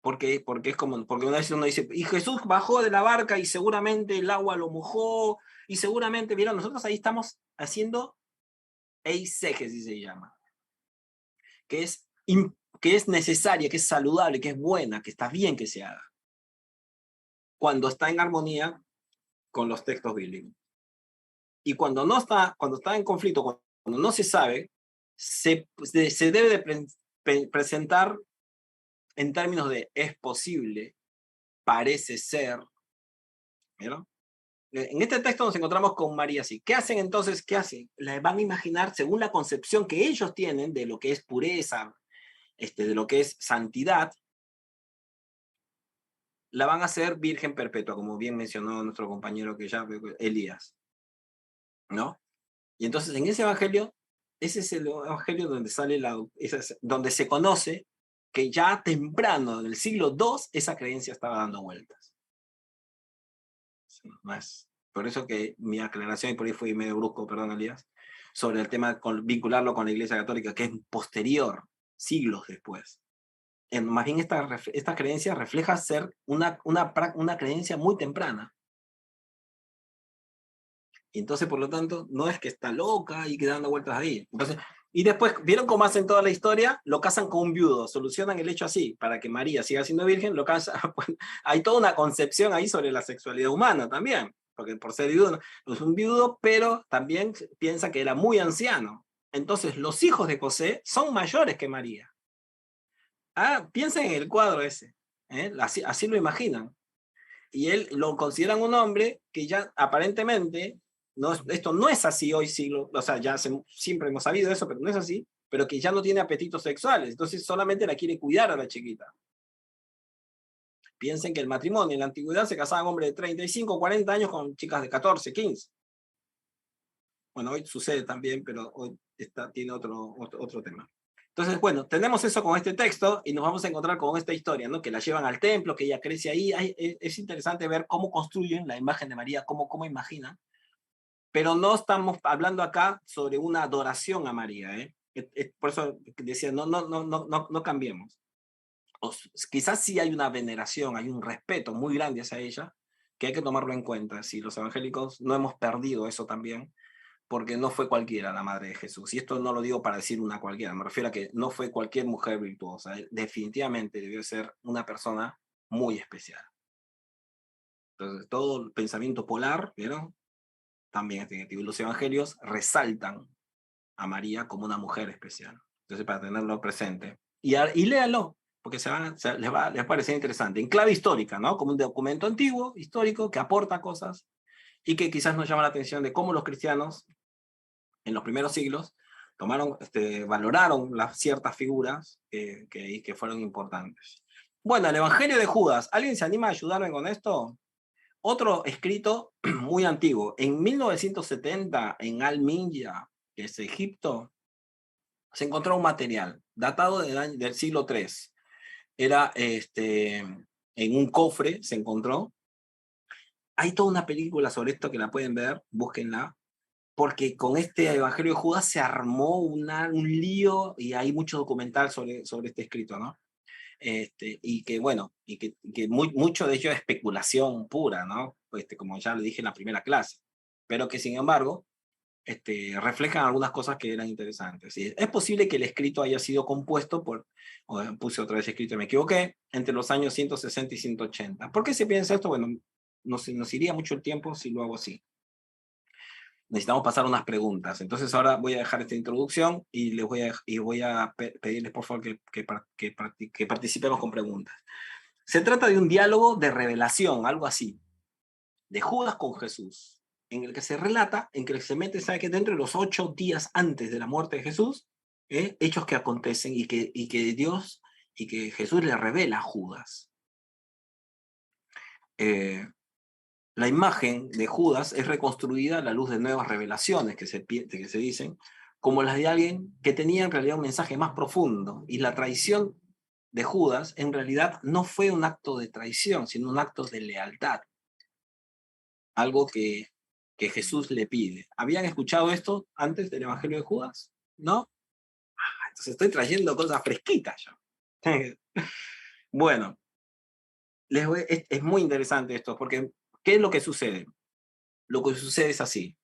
Porque es como, porque una vez uno dice, y Jesús bajó de la barca y seguramente el agua lo mojó, y seguramente, mira, nosotros ahí estamos haciendo eisegesis se llama, que es necesaria, que es saludable, que es buena, que está bien que se haga, cuando está en armonía con los textos bíblicos. Y cuando está en conflicto, cuando no se sabe, se debe de presentar en términos de es posible, parece ser, ¿no? En este texto nos encontramos con María así. ¿Qué hacen entonces? ¿Qué hacen? La van a imaginar según la concepción que ellos tienen de lo que es pureza, de lo que es santidad, la van a hacer virgen perpetua, como bien mencionó nuestro compañero que ya, Elías, ¿no? Y entonces en ese evangelio, ese es el evangelio donde donde se conoce que ya temprano, en el siglo II, esa creencia estaba dando vueltas. No es. Por eso que mi aclaración, y por ahí fui medio brusco, perdón, Elías, sobre el tema de vincularlo con la Iglesia Católica, que es posterior, siglos después. Más bien esta creencia refleja ser una creencia muy temprana. Y entonces, por lo tanto, no es que está loca y que dando vueltas ahí. Entonces, y después, ¿vieron cómo hacen toda la historia? Lo casan con un viudo, solucionan el hecho así, para que María siga siendo virgen, lo casan. Hay toda una concepción ahí sobre la sexualidad humana también, porque por ser viudo, no es un viudo, pero también piensa que era muy anciano. Entonces, los hijos de José son mayores que María. Piensen en el cuadro ese, así lo imaginan. Y él lo consideran un hombre que ya aparentemente, esto no es así hoy siglo, o sea, ya siempre hemos sabido eso, pero no es así, pero que ya no tiene apetitos sexuales, entonces solamente la quiere cuidar a la chiquita. Piensen que el matrimonio en la antigüedad se casaban hombres de 35, 40 años con chicas de 14, 15. Bueno, hoy sucede también, pero hoy tiene otro tema. Entonces, bueno, tenemos eso con este texto y nos vamos a encontrar con esta historia, ¿no? Que la llevan al templo, que ella crece ahí. Es interesante ver cómo construyen la imagen de María, cómo imaginan. Pero no estamos hablando acá sobre una adoración a María, ¿eh? Por eso decía, no cambiemos. Quizás sí hay una veneración, hay un respeto muy grande hacia ella, que hay que tomarlo en cuenta. Si los evangélicos no hemos perdido eso también, porque no fue cualquiera la madre de Jesús. Y esto no lo digo para decir una cualquiera, me refiero a que no fue cualquier mujer virtuosa. Definitivamente debió ser una persona muy especial. Entonces, todo el pensamiento polar, ¿vieron? También es negativo. Y los evangelios resaltan a María como una mujer especial. Entonces, para tenerlo presente. Y léalo, porque les va a parecer interesante. En clave histórica, ¿no? Como un documento antiguo, histórico, que aporta cosas y que quizás nos llama la atención de cómo los cristianos en los primeros siglos valoraron las ciertas figuras que fueron importantes. Bueno, el Evangelio de Judas. ¿Alguien se anima a ayudarme con esto? Otro escrito muy antiguo. En 1970, en Al-Minya, que es Egipto, se encontró un material datado del siglo III. Era en un cofre, se encontró. Hay toda una película sobre esto que la pueden ver, búsquenla. porque con este Evangelio de Judas se armó un lío y hay mucho documental sobre este escrito, ¿no? Y que, bueno, que mucho de ello es especulación pura, ¿no? Como ya le dije en la primera clase, pero que sin embargo reflejan algunas cosas que eran interesantes. ¿Sí? Es posible que el escrito haya sido compuesto puse otra vez escrito, me equivoqué, entre los años 160 y 180. ¿Por qué se piensa esto? Bueno, nos iría mucho el tiempo si lo hago así. Necesitamos pasar unas preguntas. Entonces ahora voy a dejar esta introducción y voy a pedirles por favor que participemos con preguntas. Se trata de un diálogo de revelación, algo así, de Judas con Jesús, en el que se relata, en que se mete, sabe que dentro de los 8 días antes de la muerte de Jesús, hechos que acontecen y que Dios y que Jesús le revela a Judas. La imagen de Judas es reconstruida a la luz de nuevas revelaciones que se dicen, como las de alguien que tenía en realidad un mensaje más profundo, y la traición de Judas en realidad no fue un acto de traición, sino un acto de lealtad. Algo que Jesús le pide. ¿Habían escuchado esto antes del Evangelio de Judas? ¿No? Entonces estoy trayendo cosas fresquitas yo. Bueno, es muy interesante esto, porque ¿qué es lo que sucede? Lo que sucede es así.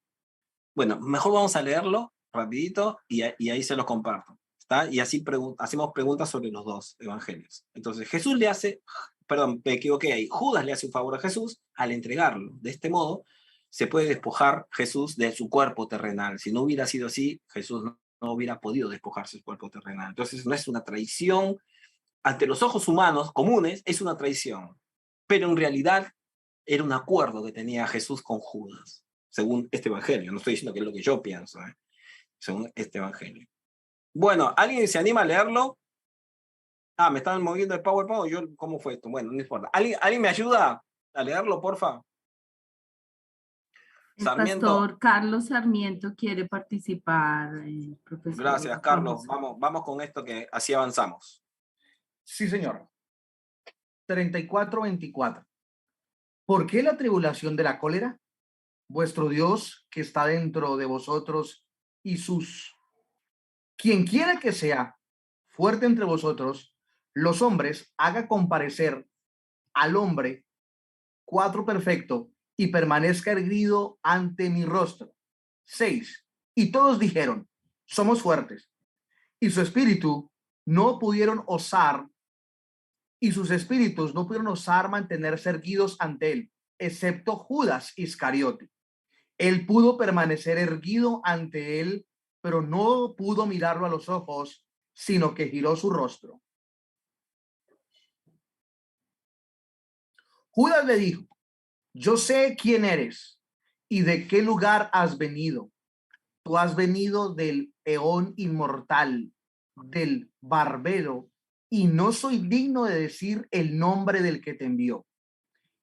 Bueno, mejor vamos a leerlo rapidito y ahí se los comparto. ¿Está? Y así hacemos preguntas sobre los dos evangelios. Entonces Jesús le hace, perdón, me equivoqué ahí, Judas le hace un favor a Jesús al entregarlo. De este modo se puede despojar Jesús de su cuerpo terrenal. Si no hubiera sido así, Jesús no hubiera podido despojarse de su cuerpo terrenal. Entonces no es una traición, ante los ojos humanos comunes es una traición, pero en realidad era un acuerdo que tenía Jesús con Judas, según este evangelio. No estoy diciendo que es lo que yo pienso, según este evangelio. Bueno, ¿alguien se anima a leerlo? Me están moviendo el PowerPoint. ¿Cómo fue esto? Bueno, no importa. ¿Alguien me ayuda a leerlo, porfa? El Sarmiento. pastor Carlos Sarmiento quiere participar, profesor. Gracias, Carlos. Vamos con esto que así avanzamos. Sí, señor. 34:24. ¿Por qué la tribulación de la cólera? Vuestro Dios que está dentro de vosotros y quien quiera que sea fuerte entre vosotros, los hombres, haga comparecer al hombre 4 perfecto y permanezca erguido ante mi rostro. 6. Y todos dijeron, somos fuertes. Y sus espíritus no pudieron osar mantenerse erguidos ante él, excepto Judas Iscariote. Él pudo permanecer erguido ante él, pero no pudo mirarlo a los ojos, sino que giró su rostro. Judas le dijo, yo sé quién eres y de qué lugar has venido. Tú has venido del eón inmortal, del barbero, y no soy digno de decir el nombre del que te envió.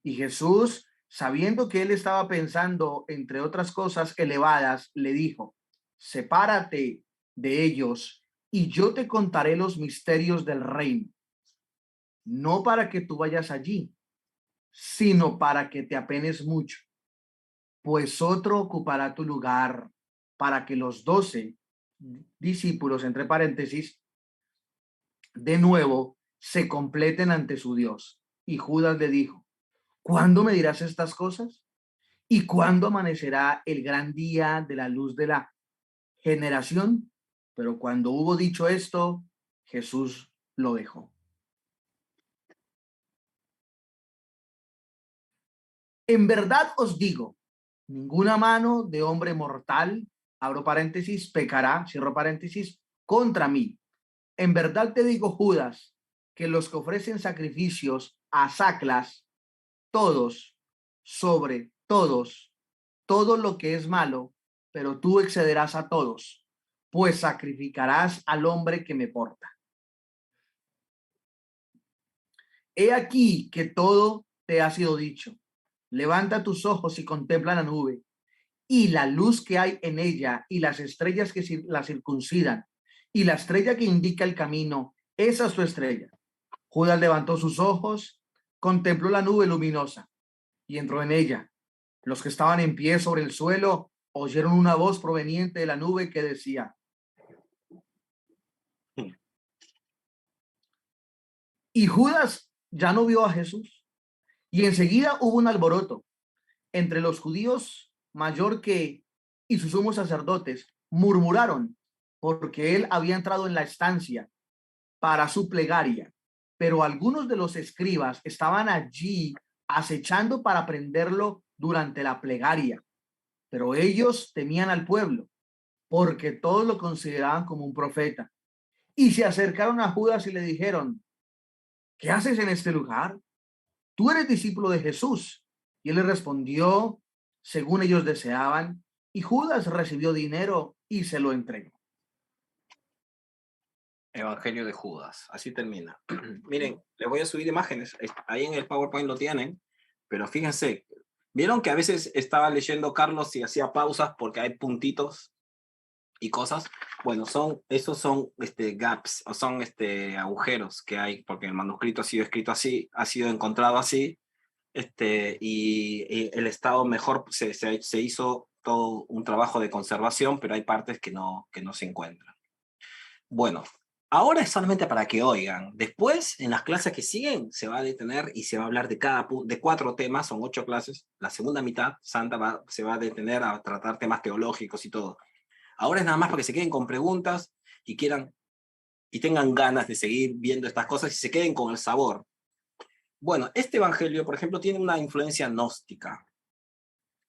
Y Jesús, sabiendo que él estaba pensando, entre otras cosas elevadas, le dijo, sepárate de ellos y yo te contaré los misterios del reino. No para que tú vayas allí, sino para que te apenes mucho, pues otro ocupará tu lugar, para que los 12 discípulos, entre paréntesis, de nuevo se completen ante su Dios. Y Judas le dijo, ¿cuándo me dirás estas cosas? ¿Y cuándo amanecerá el gran día de la luz de la generación? Pero cuando hubo dicho esto, Jesús lo dejó. En verdad os digo, ninguna mano de hombre mortal, abro paréntesis, pecará, cierro paréntesis, contra mí. En verdad te digo, Judas, que los que ofrecen sacrificios a saclas, todos, sobre todos, todo lo que es malo, pero tú excederás a todos, pues sacrificarás al hombre que me porta. He aquí que todo te ha sido dicho. Levanta tus ojos y contempla la nube y la luz que hay en ella y las estrellas que la circuncidan y la estrella que indica el camino, esa es tu estrella. Judas levantó sus ojos, contempló la nube luminosa y entró en ella. Los que estaban en pie sobre el suelo oyeron una voz proveniente de la nube que decía: y Judas ya no vio a Jesús. Y enseguida hubo un alboroto entre los judíos mayor que y sus sumos sacerdotes. Murmuraron porque él había entrado en la estancia para su plegaria. Pero algunos de los escribas estaban allí acechando para prenderlo durante la plegaria. Pero ellos temían al pueblo porque todos lo consideraban como un profeta. Y se acercaron a Judas y le dijeron: ¿qué haces en este lugar? Tú eres discípulo de Jesús. Y él le respondió según ellos deseaban, y Judas recibió dinero y se lo entregó. Evangelio de Judas, así termina. Miren, les voy a subir imágenes, ahí en el PowerPoint lo tienen, pero fíjense, vieron que a veces estaba leyendo Carlos y hacía pausas porque hay puntitos y cosas. Bueno, esos son gaps, o son agujeros que hay, porque el manuscrito ha sido escrito así, ha sido encontrado así, y el Estado mejor se hizo todo un trabajo de conservación, pero hay partes que no se encuentran. Bueno, ahora es solamente para que oigan. Después, en las clases que siguen, se va a detener y se va a hablar de 4 temas, son 8 clases. La segunda mitad, Santa se va a detener a tratar temas teológicos y todo. Ahora es nada más para que se queden con preguntas y quieran y tengan ganas de seguir viendo estas cosas y se queden con el sabor. Bueno, este evangelio, por ejemplo, tiene una influencia gnóstica.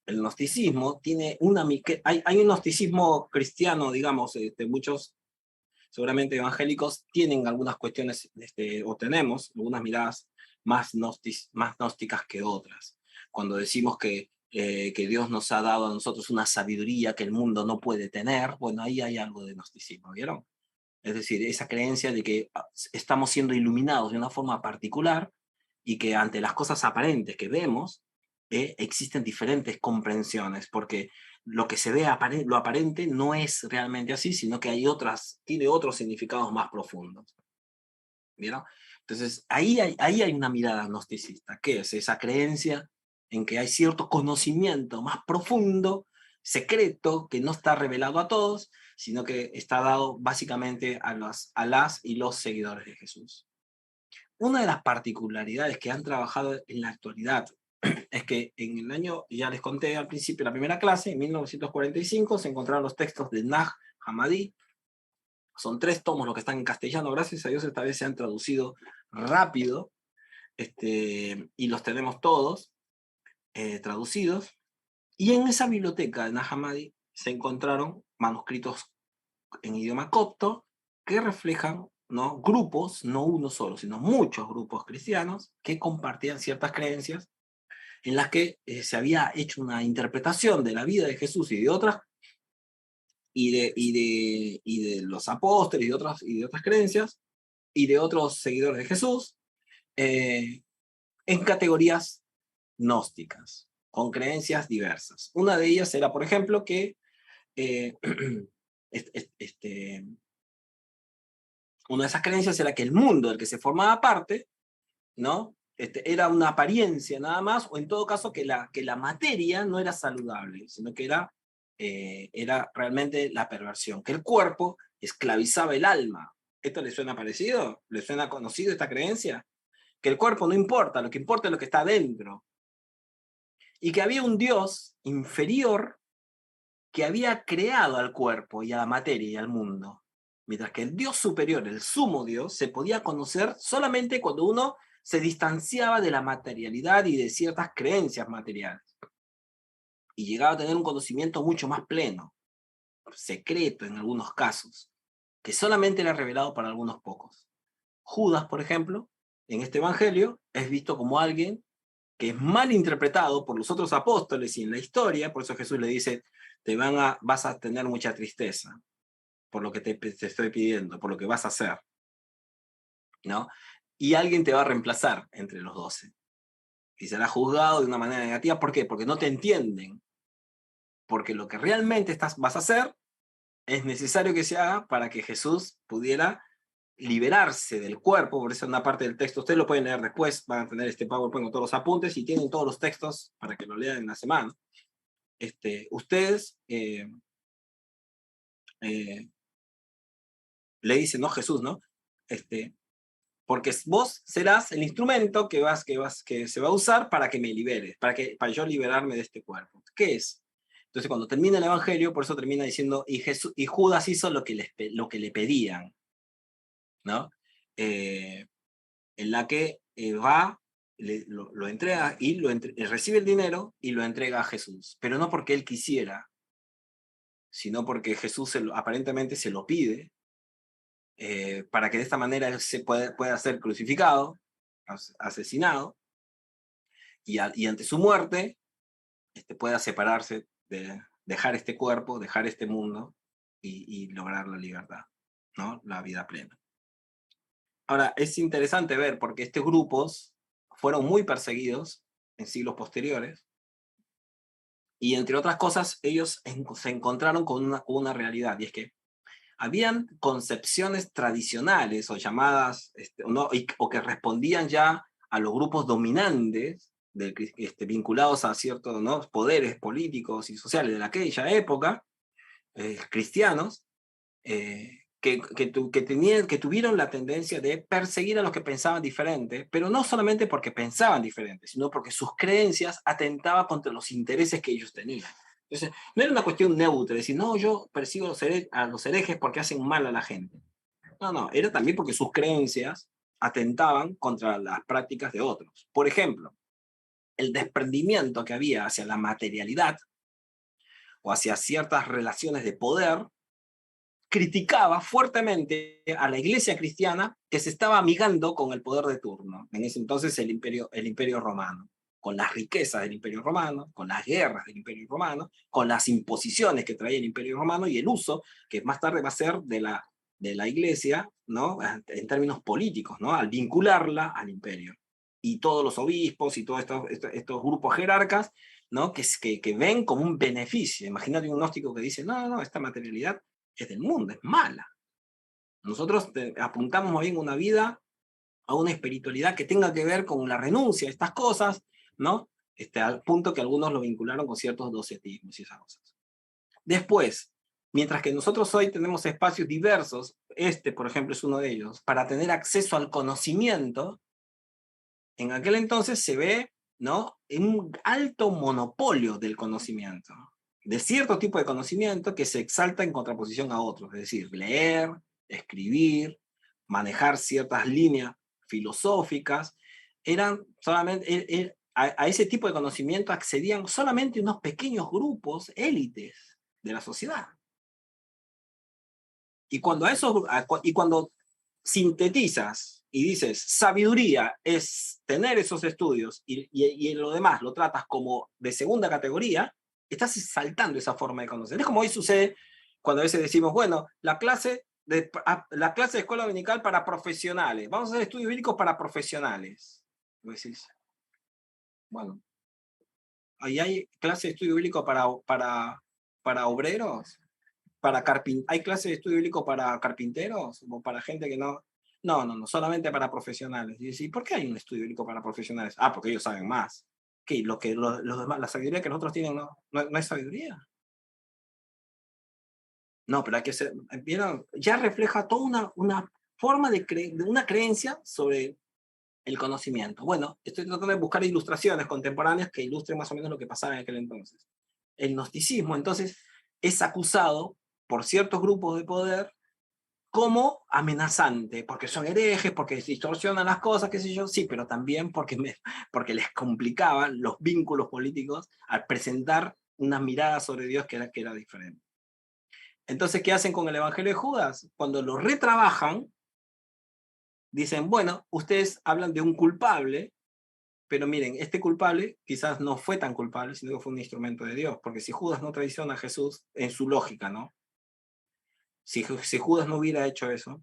El gnosticismo tiene hay un gnosticismo cristiano, digamos, muchos seguramente evangélicos tienen algunas cuestiones, o tenemos algunas miradas más gnósticas que otras. Cuando decimos que Dios nos ha dado a nosotros una sabiduría que el mundo no puede tener, bueno, ahí hay algo de gnosticismo, ¿vieron? Es decir, esa creencia de que estamos siendo iluminados de una forma particular y que ante las cosas aparentes que vemos, existen diferentes comprensiones, porque lo que se ve lo aparente no es realmente así, sino que tiene otros significados más profundos. ¿Vieron? Entonces, ahí hay una mirada gnosticista, que es esa creencia en que hay cierto conocimiento más profundo, secreto, que no está revelado a todos, sino que está dado básicamente a las y los seguidores de Jesús. Una de las particularidades que han trabajado en la actualidad es que en el año, ya les conté al principio de la primera clase, en 1945, se encontraron los textos de Nag Hammadi. Son 3 tomos los que están en castellano, gracias a Dios esta vez se han traducido rápido, y los tenemos todos traducidos. Y en esa biblioteca de Nag Hammadi se encontraron manuscritos en idioma copto que reflejan, ¿no?, grupos, no uno solo, sino muchos grupos cristianos que compartían ciertas creencias en las que se había hecho una interpretación de la vida de Jesús y de otras, y de los apóstoles y de otras creencias, y de otros seguidores de Jesús, en categorías gnósticas, con creencias diversas. Una de ellas era, por ejemplo, que una de esas creencias era que el mundo del que se formaba parte, ¿no?, era una apariencia nada más, o en todo caso que la materia no era saludable, sino que era realmente la perversión, que el cuerpo esclavizaba el alma. ¿Esto le suena parecido? ¿Le suena conocido esta creencia? Que el cuerpo no importa, lo que importa es lo que está dentro. Y que había un Dios inferior que había creado al cuerpo y a la materia y al mundo. Mientras que el Dios superior, el sumo Dios, se podía conocer solamente cuando uno se distanciaba de la materialidad y de ciertas creencias materiales. Y llegaba a tener un conocimiento mucho más pleno, secreto en algunos casos, que solamente era revelado para algunos pocos. Judas, por ejemplo, en este evangelio, es visto como alguien que es mal interpretado por los otros apóstoles y en la historia, por eso Jesús le dice, vas a tener mucha tristeza por lo que te estoy pidiendo, por lo que vas a hacer, ¿no? Y alguien te va a reemplazar entre los 12. Y será juzgado de una manera negativa. ¿Por qué? Porque no te entienden. Porque lo que realmente vas a hacer es necesario que se haga para que Jesús pudiera liberarse del cuerpo. Por eso en una parte del texto, ustedes lo pueden leer después, van a tener este PowerPoint con todos los apuntes y tienen todos los textos para que lo lean en la semana. ustedes le dicen, ¿no? Jesús, ¿no? Porque vos serás el instrumento que se va a usar para que me liberes, para yo liberarme de este cuerpo. ¿Qué es? Entonces, cuando termina el Evangelio, por eso termina diciendo, y Judas hizo lo que le pedían, ¿no? En la que va, lo entrega y recibe el dinero y lo entrega a Jesús, pero no porque él quisiera, sino porque Jesús aparentemente se lo pide, para que de esta manera él pueda ser crucificado, asesinado, y ante su muerte pueda separarse, dejar este cuerpo, dejar este mundo y lograr la libertad, ¿no? La vida plena. Ahora, es interesante ver porque estos grupos fueron muy perseguidos en siglos posteriores, y entre otras cosas ellos se encontraron con una realidad, y es que habían concepciones tradicionales o llamadas, o que respondían ya a los grupos dominantes vinculados a ciertos, ¿no?, poderes políticos y sociales de aquella época, cristianos, que tuvieron la tendencia de perseguir a los que pensaban diferente, pero no solamente porque pensaban diferente, sino porque sus creencias atentaban contra los intereses que ellos tenían. Entonces, no era una cuestión neutra, decir, no, yo persigo a los herejes porque hacen mal a la gente. No, era también porque sus creencias atentaban contra las prácticas de otros. Por ejemplo, el desprendimiento que había hacia la materialidad o hacia ciertas relaciones de poder criticaba fuertemente a la iglesia cristiana que se estaba amigando con el poder de turno, en ese entonces el imperio romano, con las riquezas del imperio romano, con las guerras del imperio romano, con las imposiciones que traía el imperio romano y el uso que más tarde va a ser de la iglesia, ¿no?, en términos políticos, ¿no?, al vincularla al imperio. Y todos los obispos y todos estos grupos jerarcas, ¿no?, que ven como un beneficio. Imagínate un gnóstico que dice, no, esta materialidad es del mundo, es mala. Nosotros apuntamos más bien una vida a una espiritualidad que tenga que ver con la renuncia a estas cosas, ¿no? Al punto que algunos lo vincularon con ciertos docetismos y esas cosas. Después, mientras que nosotros hoy tenemos espacios diversos, por ejemplo, es uno de ellos, para tener acceso al conocimiento, en aquel entonces se ve, ¿no?, un alto monopolio del conocimiento, de cierto tipo de conocimiento que se exalta en contraposición a otros, es decir, leer, escribir, manejar ciertas líneas filosóficas, eran solamente, a ese tipo de conocimiento accedían solamente unos pequeños grupos, élites de la sociedad. Y cuando sintetizas y dices, sabiduría es tener esos estudios y en lo demás lo tratas como de segunda categoría, estás saltando esa forma de conocer. Es como hoy sucede cuando a veces decimos, bueno, la clase de escuela dominical para profesionales, vamos a hacer estudios bíblicos para profesionales. Y vos decís, bueno, ahí hay clase de estudio bíblico para obreros, ¿hay clase de estudio bíblico para carpinteros o para gente que no? No, solamente para profesionales. Y decís, ¿por qué hay un estudio bíblico para profesionales? Porque ellos saben más. ¿Qué? Los demás, la sabiduría que los otros tienen no es sabiduría. No, pero hay que ser, ¿vieron? Ya refleja toda una forma de una creencia sobre el conocimiento. Bueno, estoy tratando de buscar ilustraciones contemporáneas que ilustren más o menos lo que pasaba en aquel entonces. El gnosticismo, entonces, es acusado por ciertos grupos de poder como amenazante, porque son herejes, porque distorsionan las cosas, qué sé yo, sí, pero también porque les complicaban los vínculos políticos al presentar una mirada sobre Dios que era diferente. Entonces, ¿qué hacen con el Evangelio de Judas? Cuando lo retrabajan, dicen, bueno, ustedes hablan de un culpable, pero miren, este culpable quizás no fue tan culpable, sino que fue un instrumento de Dios, porque si Judas no traiciona a Jesús, en su lógica, ¿no? Si Judas no hubiera hecho eso,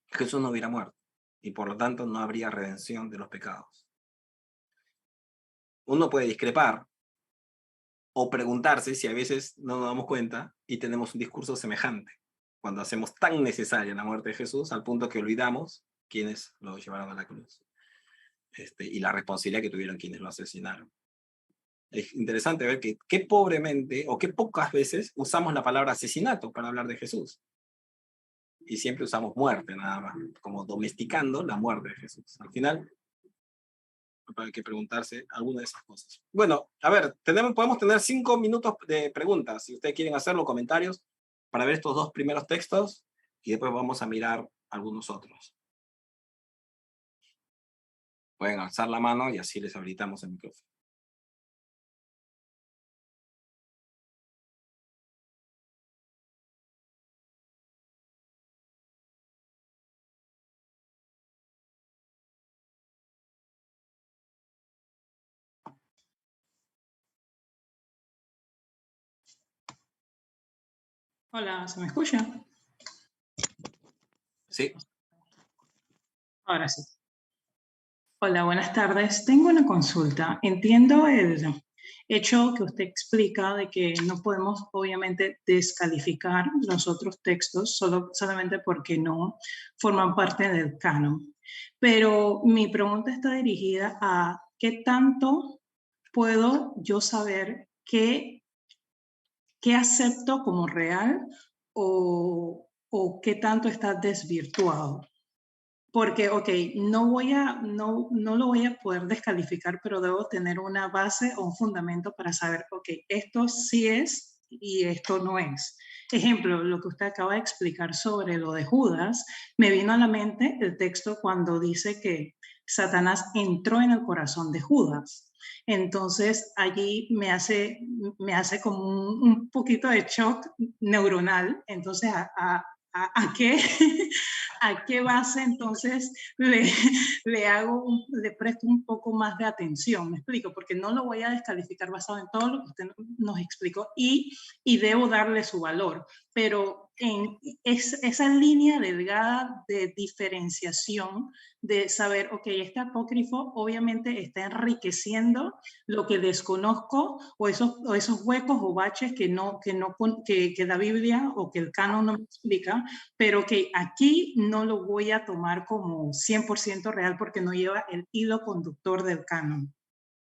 Jesús no hubiera muerto, y por lo tanto no habría redención de los pecados. Uno puede discrepar, o preguntarse si a veces no nos damos cuenta y tenemos un discurso semejante, cuando hacemos tan necesaria la muerte de Jesús, al punto que olvidamos quienes lo llevaron a la cruz. Y la responsabilidad que tuvieron quienes lo asesinaron. Es interesante ver que qué pobremente o qué pocas veces usamos la palabra asesinato para hablar de Jesús. Y siempre usamos muerte nada más, como domesticando la muerte de Jesús. Al final, hay que preguntarse alguna de esas cosas. Bueno, a ver, podemos tener 5 minutos de preguntas, si ustedes quieren hacerlo, comentarios, para ver estos 2 primeros textos, y después vamos a mirar algunos otros. Pueden alzar la mano y así les habilitamos el micrófono. Hola, ¿se me escucha? Sí. Ahora sí. Hola, buenas tardes. Tengo una consulta. Entiendo el hecho que usted explica de que no podemos, obviamente, descalificar los otros textos solamente porque no forman parte del canon. Pero mi pregunta está dirigida a qué tanto puedo yo saber qué acepto como real o qué tanto está desvirtuado. Porque, ok, no lo voy a poder descalificar, pero debo tener una base o un fundamento para saber, ok, esto sí es y esto no es. Ejemplo, lo que usted acaba de explicar sobre lo de Judas, me vino a la mente el texto cuando dice que Satanás entró en el corazón de Judas. Entonces, allí me hace como un poquito de shock neuronal. Entonces, ¿a qué, a qué base entonces le presto un poco más de atención? Me explico, porque no lo voy a descalificar basado en todo lo que usted nos explicó y debo darle su valor, pero en esa línea delgada de diferenciación, de saber, ok, este apócrifo obviamente está enriqueciendo lo que desconozco o esos huecos o baches que la Biblia o que el canon no me explica, pero que aquí no lo voy a tomar como 100% real porque no lleva el hilo conductor del canon.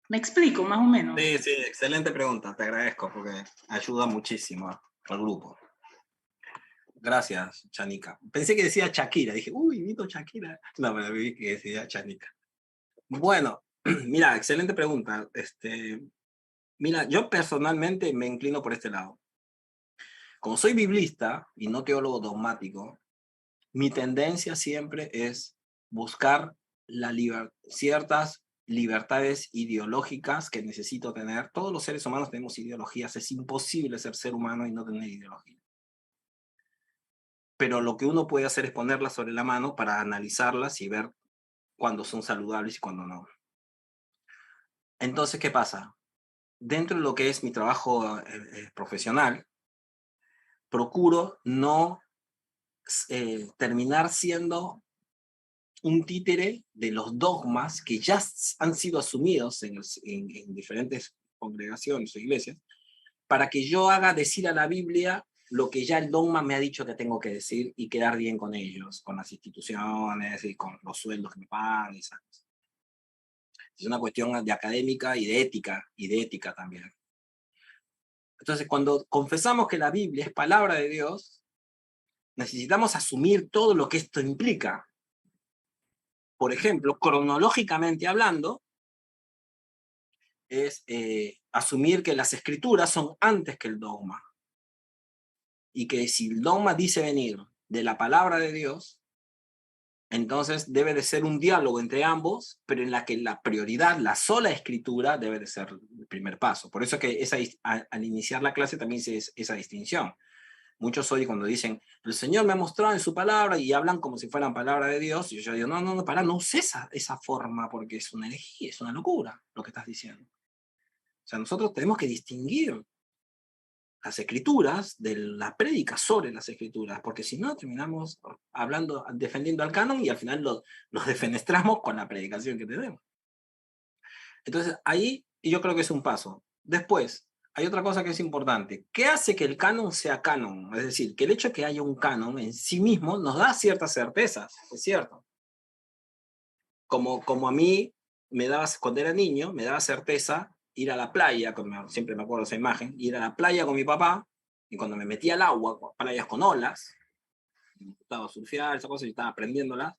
¿Me explico más o menos? Sí, sí, excelente pregunta, te agradezco porque ayuda muchísimo al grupo. Gracias, Chanica. Pensé que decía Shakira, dije, uy, Vito Shakira. No, pero vi que decía Chanica. Bueno, mira, excelente pregunta. Mira, yo personalmente me inclino por este lado. Como soy biblista y no teólogo dogmático, mi tendencia siempre es buscar ciertas libertades ideológicas que necesito tener. Todos los seres humanos tenemos ideologías. Es imposible ser humano y no tener ideología. Pero lo que uno puede hacer es ponerlas sobre la mano para analizarlas y ver cuándo son saludables y cuándo no. Entonces, ¿qué pasa? Dentro de lo que es mi trabajo profesional, procuro no terminar siendo un títere de los dogmas que ya han sido asumidos en diferentes congregaciones o iglesias, para que yo haga decir a la Biblia lo que ya el dogma me ha dicho que tengo que decir y quedar bien con ellos, con las instituciones y con los sueldos que me pagan y esas cosas. Es una cuestión de académica y de ética también. Entonces, cuando confesamos que la Biblia es palabra de Dios, necesitamos asumir todo lo que esto implica. Por ejemplo, cronológicamente hablando, es asumir que las escrituras son antes que el dogma. Y que si el dogma dice venir de la palabra de Dios, entonces debe de ser un diálogo entre ambos, pero en la que la prioridad, la sola escritura, debe de ser el primer paso. Por eso que al iniciar la clase también hice esa distinción. Muchos hoy cuando dicen, el Señor me ha mostrado en su palabra y hablan como si fueran palabra de Dios, y yo digo, no uses esa forma porque es una herejía, es una locura lo que estás diciendo. O sea, nosotros tenemos que distinguir las escrituras de la prédica sobre las escrituras, porque si no terminamos defendiendo al canon y al final los defenestramos con la predicación que tenemos. Entonces ahí yo creo que es un paso. Después, hay otra cosa que es importante. ¿Qué hace que el canon sea canon? Es decir, que el hecho de que haya un canon en sí mismo nos da ciertas certezas, es cierto. Como a mí cuando era niño, me daba certeza ir a la playa, siempre me acuerdo de esa imagen, ir a la playa con mi papá, y cuando me metía al agua, playas con olas, me gustaba surfear, esa cosa, yo estaba aprendiéndolas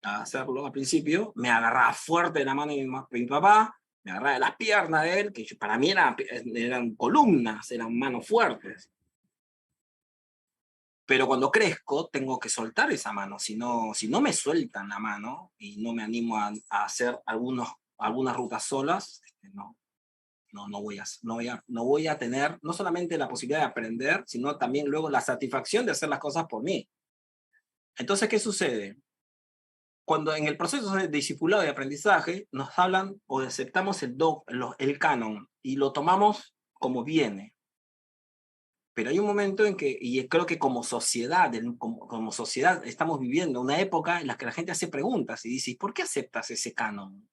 a hacerlo al principio, me agarraba fuerte de la mano de mi papá, me agarraba de las piernas de él, que para mí eran columnas, eran manos fuertes. Pero cuando crezco, tengo que soltar esa mano. Si no me sueltan la mano y no me animo a hacer algunas rutas solas, no voy a tener no solamente la posibilidad de aprender, sino también luego la satisfacción de hacer las cosas por mí. Entonces, ¿qué sucede? Cuando en el proceso de discipulado y aprendizaje nos hablan o aceptamos el canon y lo tomamos como viene. Pero hay un momento en que, y creo que como sociedad estamos viviendo una época en la que la gente hace preguntas y dice, ¿por qué aceptas ese canon?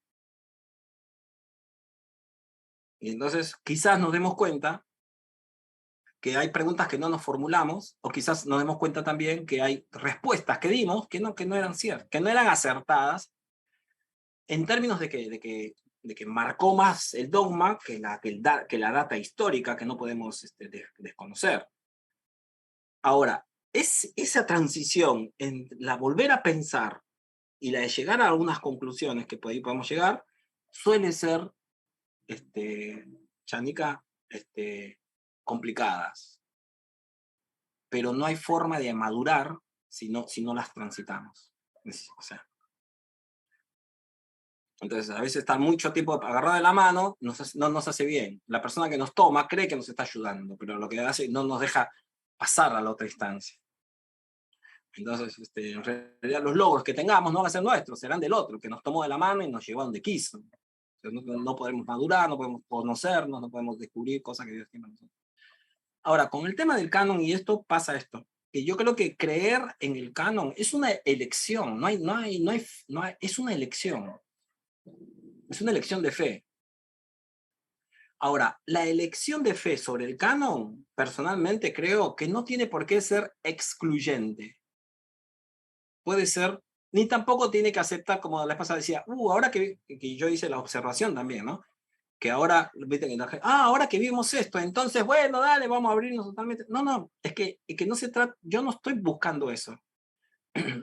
Y entonces quizás nos demos cuenta que hay preguntas que no nos formulamos, o quizás nos demos cuenta también que hay respuestas que dimos que no eran ciertas, que no eran acertadas, en términos de que marcó más el dogma que la data histórica que no podemos desconocer. Ahora, esa transición en la volver a pensar y la de llegar a algunas conclusiones que por ahí podemos llegar, suele ser, Chanica, complicadas. Pero no hay forma de madurar si no las transitamos. O sea, entonces, a veces estar mucho tiempo agarrado de la mano no nos hace bien. La persona que nos toma cree que nos está ayudando, pero lo que hace no nos deja pasar a la otra instancia. Entonces, en realidad los logros que tengamos no van a ser nuestros, serán del otro, que nos tomó de la mano y nos llevó a donde quiso. Entonces, no podemos madurar, no podemos conocernos, no podemos descubrir cosas que Dios tiene para nosotros. Ahora, con el tema del canon y esto, pasa esto, que yo creo que creer en el canon es una elección, es una elección. Es una elección de fe. Ahora, la elección de fe sobre el canon, personalmente creo que no tiene por qué ser excluyente. Puede ser, ni tampoco tiene que aceptar, como la vez pasada decía, ahora que yo hice la observación también, ¿no? Que ahora, ahora que vimos esto, entonces, bueno, dale, vamos a abrirnos totalmente. No, es que no se trata, yo no estoy buscando eso.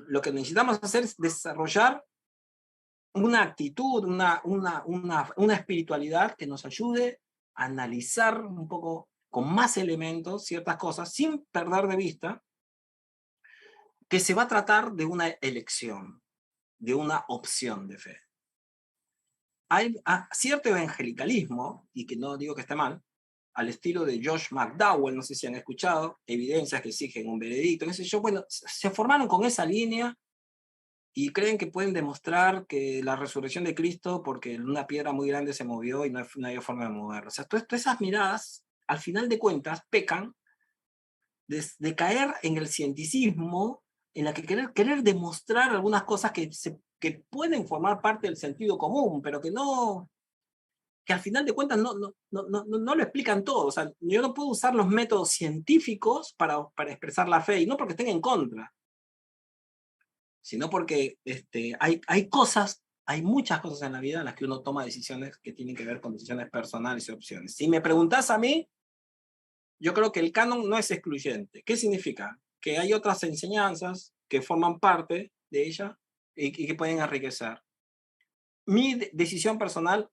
Lo que necesitamos hacer es desarrollar una actitud, una espiritualidad que nos ayude a analizar un poco con más elementos ciertas cosas, sin perder de vista que se va a tratar de una elección, de una opción de fe. Hay cierto evangelicalismo, y que no digo que esté mal, al estilo de Josh McDowell, no sé si han escuchado, evidencias que exigen un veredicto, qué sé yo, bueno, se formaron con esa línea y creen que pueden demostrar que la resurrección de Cristo, porque una piedra muy grande se movió y no había forma de moverla. O sea, todas esas miradas, al final de cuentas, pecan de caer en el cienticismo, en la que querer demostrar algunas cosas que pueden formar parte del sentido común, pero que al final de cuentas no lo explican todo. O sea, yo no puedo usar los métodos científicos para expresar la fe, y no porque estén en contra, sino porque hay muchas cosas en la vida en las que uno toma decisiones que tienen que ver con decisiones personales y opciones. Si me preguntas a mí, yo creo que el canon no es excluyente. ¿Qué significa? Que hay otras enseñanzas que forman parte de ella y que pueden enriquecer. Mi decisión personal,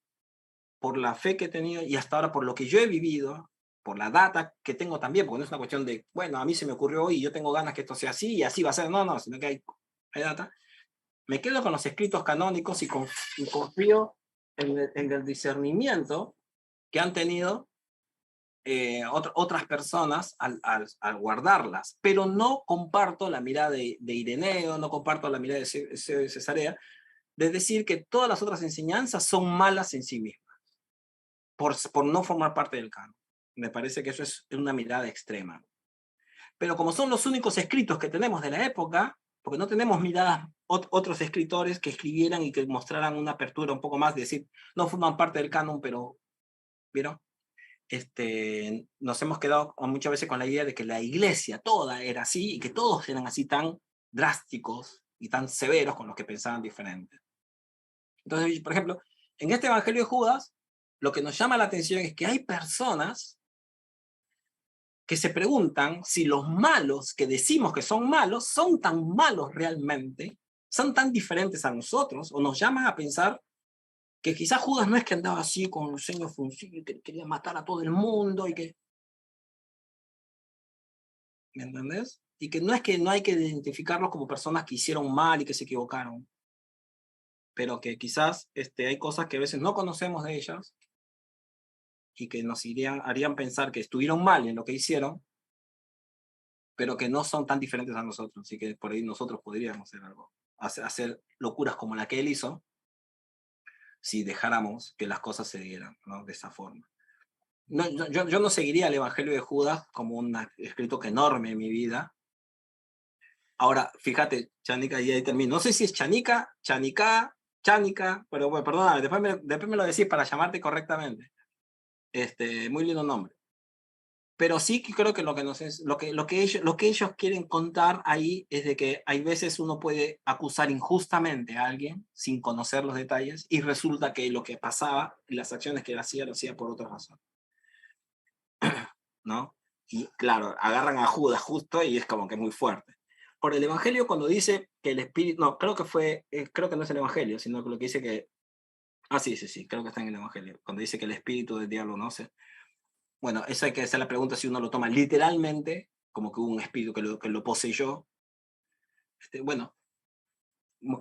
por la fe que he tenido y hasta ahora por lo que yo he vivido, por la data que tengo también, porque no es una cuestión de, bueno, a mí se me ocurrió hoy y yo tengo ganas que esto sea así y así va a ser, no, sino que hay data. Me quedo con los escritos canónicos y confío en el discernimiento que han tenido otras personas al guardarlas, pero no comparto la mirada de Ireneo, no comparto la mirada de Cesarea, de decir que todas las otras enseñanzas son malas en sí mismas, por no formar parte del canon. Me parece que eso es una mirada extrema. Pero como son los únicos escritos que tenemos de la época, porque no tenemos miradas, otros escritores que escribieran y que mostraran una apertura un poco más, de decir, no forman parte del canon, pero, ¿vieron? Nos hemos quedado muchas veces con la idea de que la iglesia toda era así y que todos eran así tan drásticos y tan severos con los que pensaban diferente. Entonces, por ejemplo, en este Evangelio de Judas, lo que nos llama la atención es que hay personas que se preguntan si los malos que decimos que son malos son tan malos realmente, son tan diferentes a nosotros, o nos llaman a pensar que quizás Judas no es que andaba así con el ceño fruncido y que quería matar a todo el mundo y que... ¿Me entendés? Y que no es que no hay que identificarlos como personas que hicieron mal y que se equivocaron, pero que quizás hay cosas que a veces no conocemos de ellas y que nos harían pensar que estuvieron mal en lo que hicieron, pero que no son tan diferentes a nosotros, y que por ahí nosotros podríamos hacer algo, hacer locuras como la que él hizo, si dejáramos que las cosas se dieran, ¿no? De esa forma. No, yo no seguiría el Evangelio de Judas como un escrito enorme en mi vida. Ahora, fíjate, Chanica, y ahí termino. No sé si es Chanica, Chanica, pero bueno, perdóname, después me lo decís para llamarte correctamente. Muy lindo nombre. Pero sí que creo que lo que ellos quieren contar ahí es de que hay veces uno puede acusar injustamente a alguien sin conocer los detalles y resulta que lo que pasaba, las acciones que él hacía, lo hacía por otra razón. ¿No? Y claro, agarran a Judas justo y es como que muy fuerte. Por el Evangelio, cuando dice que el Espíritu, no, creo que no es el Evangelio, sino que lo que dice que, sí, creo que está en el Evangelio, cuando dice que el Espíritu del diablo no sé. Bueno, eso hay que hacer la pregunta si uno lo toma literalmente, como que hubo un espíritu que lo poseyó. Bueno,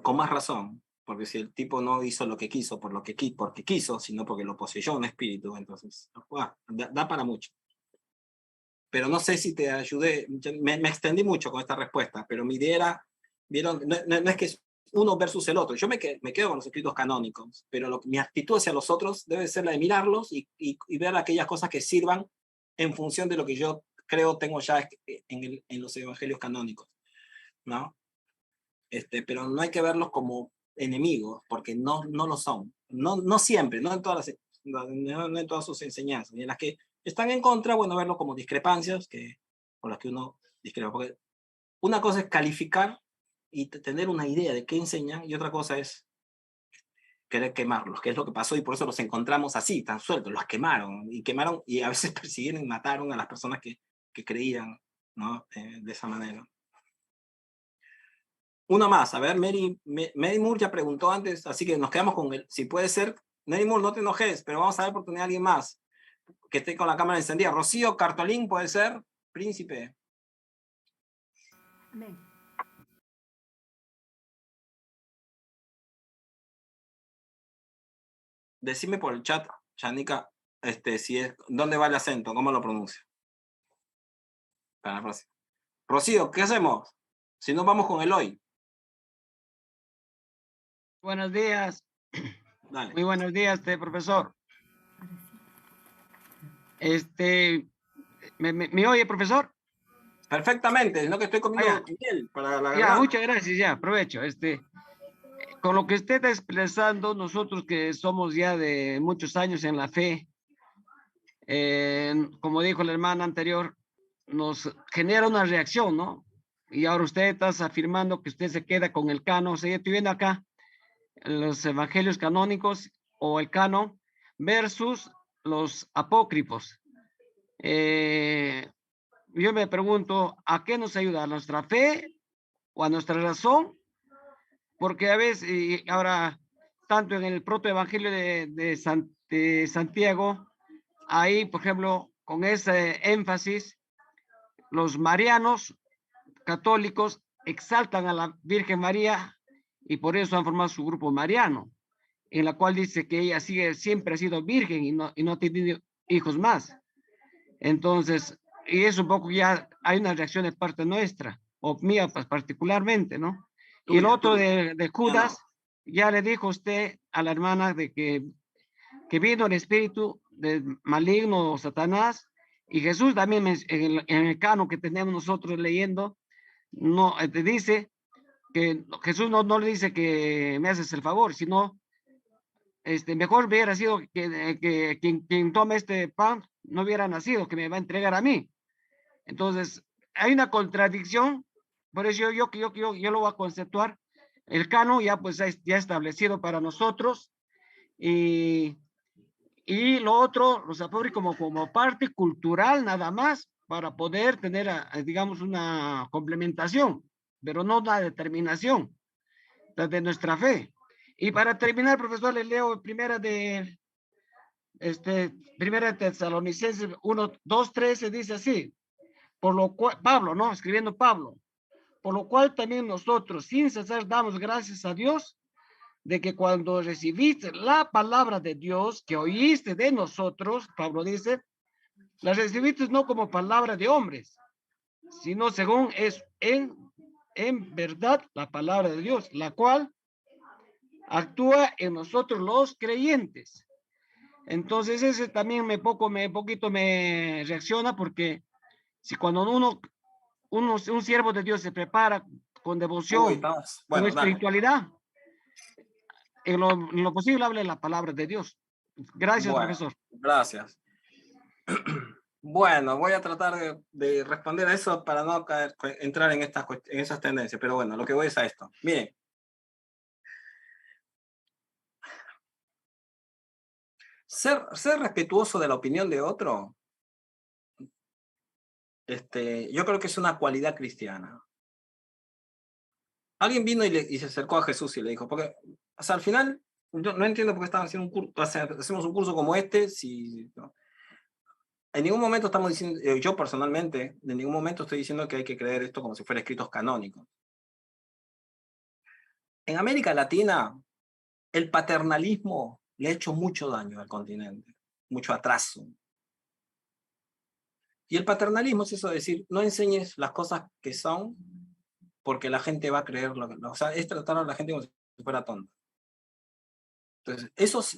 con más razón, porque si el tipo no hizo lo que quiso porque quiso, sino porque lo poseyó un espíritu, entonces da para mucho. Pero no sé si te ayudé, me extendí mucho con esta respuesta, pero mi idea era, vieron, no es que es uno versus el otro, yo me quedo con los escritos canónicos, pero mi actitud hacia los otros debe ser la de mirarlos y ver aquellas cosas que sirvan en función de lo que yo creo tengo ya en los evangelios canónicos, ¿no? Pero no hay que verlos como enemigos, porque no lo son, no siempre, no en todas sus enseñanzas, y en las que están en contra, bueno, verlo como discrepancias por las que uno discrepa, porque una cosa es calificar y tener una idea de qué enseñan, y otra cosa es querer quemarlos, que es lo que pasó, y por eso los encontramos así, tan sueltos, los quemaron, y a veces persiguieron y mataron a las personas que creían, ¿no? De esa manera. Uno más, a ver, Mary Moore ya preguntó antes, así que nos quedamos con él. Si puede ser, Mary Moore, no te enojes, pero vamos a dar oportunidad a alguien más que esté con la cámara encendida. Rocío Cartolín, puede ser, Príncipe. Amén. Decime por el chat, Chanica, ¿dónde va el acento? ¿Cómo lo pronuncio? Para la próxima. Rocío, ¿qué hacemos? Si no, vamos con Eloy. Buenos días. Dale. Muy buenos días, profesor. ¿Me oye, profesor? Perfectamente, sino que estoy comiendo miel para la garganta. Muchas gracias, ya, aprovecho. Con lo que usted está expresando, nosotros que somos ya de muchos años en la fe, como dijo la hermana anterior, nos genera una reacción, ¿no? Y ahora usted está afirmando que usted se queda con el canon. O sea, yo estoy viendo acá los evangelios canónicos o el canon versus los apócrifos. Yo me pregunto, ¿a qué nos ayuda? ¿A nuestra fe o a nuestra razón? Porque a veces, y ahora, tanto en el protoevangelio de Santiago, ahí, por ejemplo, con ese énfasis, los marianos católicos exaltan a la Virgen María y por eso han formado su grupo mariano, en la cual dice que ella siempre ha sido virgen y no ha tenido hijos más. Entonces, y eso un poco ya hay una reacción de parte nuestra, o mía pues, particularmente, ¿no? Y el otro de Judas, ya le dijo usted a la hermana de que vino el espíritu del maligno Satanás, y Jesús también en el canon que tenemos nosotros leyendo, no te dice que Jesús no le dice que me haces el favor, sino mejor hubiera sido que quien tome este pan no hubiera nacido, que me va a entregar a mí. Entonces, hay una contradicción, por eso yo lo voy a conceptuar. El canon ya pues ya establecido para nosotros y y lo otro, los apócrifos como parte cultural nada más, para poder tener, digamos, una complementación, pero no una determinación de nuestra fe. Y para terminar, profesor, le leo primera de Tesalonicenses 1:2-13, dice así, por lo cual, Pablo, ¿no? Escribiendo Pablo, por lo cual también nosotros, sin cesar, damos gracias a Dios de que cuando recibiste la palabra de Dios que oíste de nosotros, Pablo dice, la recibiste no como palabra de hombres, sino según es en verdad la palabra de Dios, la cual actúa en nosotros los creyentes. Entonces ese también poquito me reacciona, porque si cuando un siervo de Dios se prepara con devoción, con Bueno, espiritualidad, en lo posible hable la palabra de Dios. Gracias, bueno, profesor. Gracias. Bueno, voy a tratar de responder a eso para no entrar en esas tendencias, pero bueno, lo que voy es a esto. Miren, ser respetuoso de la opinión de otro, yo creo que es una cualidad cristiana. Alguien vino y se acercó a Jesús y le dijo, porque, o sea, al final, yo no entiendo por qué estaban haciendo un curso, hacemos un curso como este, si... ¿no? En ningún momento estamos diciendo, yo personalmente, en ningún momento estoy diciendo que hay que creer esto como si fuera escritos canónicos. En América Latina, el paternalismo le ha hecho mucho daño al continente, mucho atraso. Y el paternalismo es eso de decir, no enseñes las cosas que son, porque la gente va a creer o sea, es tratar a la gente como si fuera tonta. Entonces,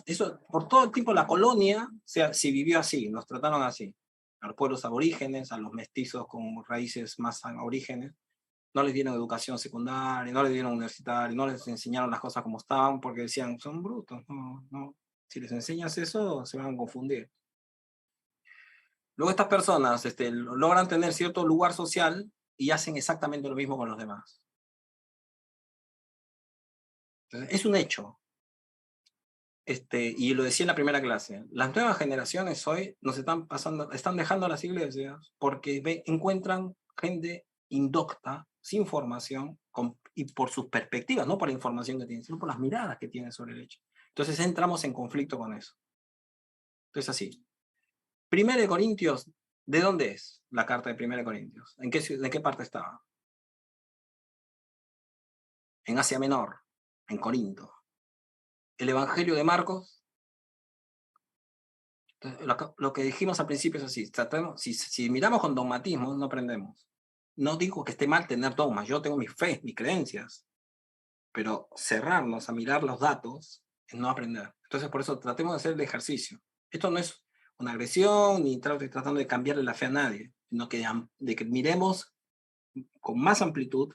eso por todo el tiempo la colonia se vivió así, nos trataron así. A los pueblos aborígenes, a los mestizos con raíces más aborígenes, no les dieron educación secundaria, no les dieron universitaria, no les enseñaron las cosas como estaban, porque decían, son brutos, no. Si les enseñas eso, se van a confundir. Luego estas personas logran tener cierto lugar social y hacen exactamente lo mismo con los demás. Entonces, es un hecho. Y lo decía en la primera clase, las nuevas generaciones hoy nos están dejando las iglesias porque encuentran gente indocta, sin formación, y por sus perspectivas, no por la información que tienen, sino por las miradas que tienen sobre el hecho. Entonces entramos en conflicto con eso. Entonces así, 1 Corintios, ¿de dónde es la carta de 1 Corintios? ¿De qué parte estaba? En Asia Menor, en Corinto. El Evangelio de Marcos, lo que dijimos al principio es así, si miramos con dogmatismo, no aprendemos. No digo que esté mal tener dogmas, yo tengo mi fe, mis creencias, pero cerrarnos a mirar los datos es no aprender. Entonces por eso tratemos de hacer el ejercicio. Esto no es una agresión, ni tratando de cambiarle la fe a nadie, sino de que miremos con más amplitud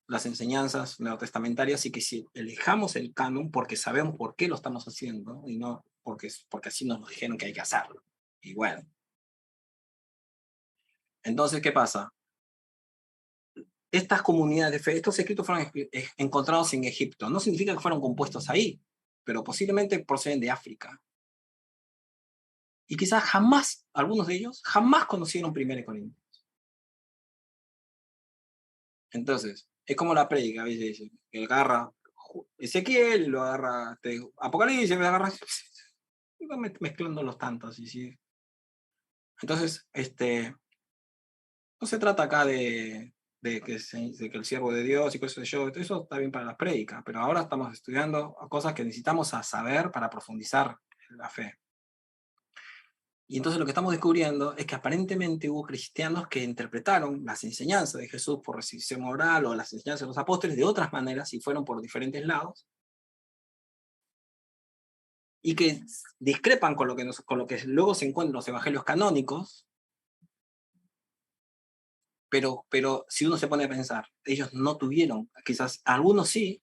las enseñanzas neotestamentarias y que si elijamos el canon porque sabemos por qué lo estamos haciendo y no porque así nos dijeron que hay que hacerlo. Y bueno. Entonces, ¿qué pasa? Estas comunidades de fe, estos escritos fueron encontrados en Egipto. No significa que fueron compuestos ahí, pero posiblemente proceden de África. Y quizás algunos de ellos, jamás conocieron 1 Corintios. Entonces, es como la prédica, a veces dice, que agarra Ezequiel y lo agarra Apocalipsis, me agarra mezclando los tantos. ¿Sí? Entonces, no se trata acá de que el siervo de Dios y cosas de eso está bien para las prédicas, pero ahora estamos estudiando cosas que necesitamos saber para profundizar en la fe. Y entonces lo que estamos descubriendo es que aparentemente hubo cristianos que interpretaron las enseñanzas de Jesús por recepción oral o las enseñanzas de los apóstoles de otras maneras y fueron por diferentes lados y que discrepan con lo que luego se encuentran los evangelios canónicos, pero si uno se pone a pensar, ellos no tuvieron, quizás algunos sí,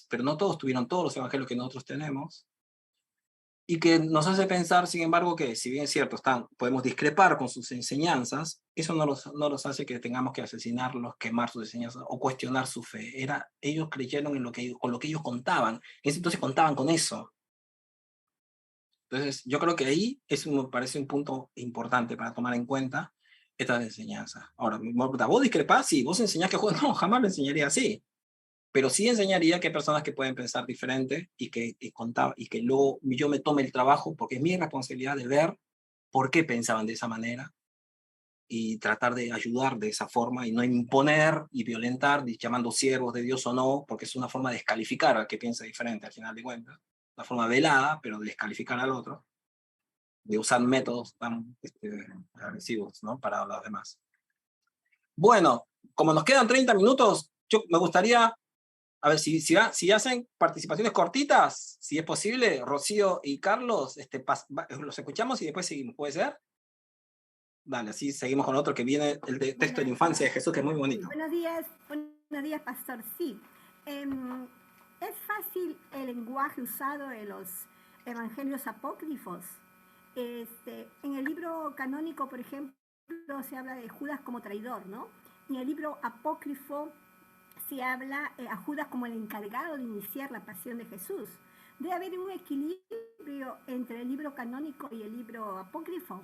pero no todos tuvieron todos los evangelios que nosotros tenemos. Y que nos hace pensar, sin embargo, que si bien es cierto, podemos discrepar con sus enseñanzas, eso no los hace que tengamos que asesinarlos, quemar sus enseñanzas o cuestionar su fe. Ellos creyeron con lo que ellos contaban. En ese entonces contaban con eso. Entonces, yo creo que ahí me parece un punto importante para tomar en cuenta estas enseñanzas. Ahora, vos discrepás, sí, vos enseñás que juegas, no, jamás lo enseñaría así, pero sí enseñaría que hay personas que pueden pensar diferente y que luego yo me tome el trabajo, porque es mi responsabilidad de ver por qué pensaban de esa manera y tratar de ayudar de esa forma y no imponer y violentar, llamando siervos de Dios o no, porque es una forma de descalificar al que piensa diferente al final de cuentas, una forma velada, pero de descalificar al otro, de usar métodos tan agresivos, ¿no? Para los demás. Bueno, como nos quedan 30 minutos, yo me gustaría, a ver, si hacen participaciones cortitas, si es posible, Rocío y Carlos, los escuchamos y después seguimos, ¿puede ser? Dale, así seguimos con otro que viene, el de texto de la infancia de Jesús, que es muy bonito. Buenos días, pastor. Sí, es fácil el lenguaje usado en los evangelios apócrifos. En el libro canónico, por ejemplo, se habla de Judas como traidor, ¿no? En el libro apócrifo se habla a Judas como el encargado de iniciar la pasión de Jesús. Debe haber un equilibrio entre el libro canónico y el libro apócrifo.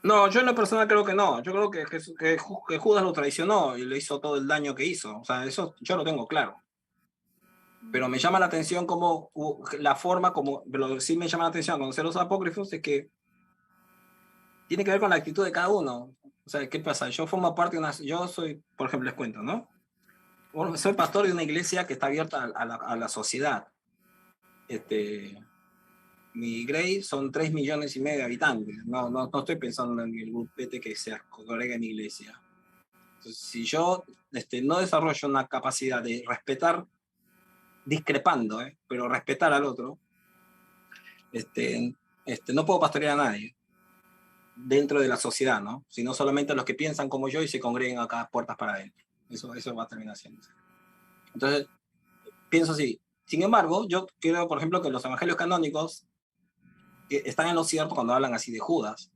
No, yo en lo personal creo que no. Yo creo que Judas lo traicionó y le hizo todo el daño que hizo. O sea, eso yo lo tengo claro. Pero me llama la atención como la forma, pero sí me llama la atención conocer los apócrifos, es que tiene que ver con la actitud de cada uno. O sea, ¿qué pasa? Yo formo parte de yo soy, por ejemplo, les cuento, ¿no? Soy pastor de una iglesia que está abierta a la sociedad. Mi grade son 3,5 millones de habitantes. No estoy pensando en el grupete que se congrega en mi iglesia. Entonces, si yo no desarrollo una capacidad de respetar, discrepando, pero respetar al otro, no puedo pastorear a nadie dentro de la sociedad, ¿no? Sino solamente a los que piensan como yo y se congreguen acá puertas para adentro. Eso va a terminar haciéndose. Entonces, pienso así. Sin embargo, yo creo, por ejemplo, que los evangelios canónicos están en lo cierto cuando hablan así de Judas.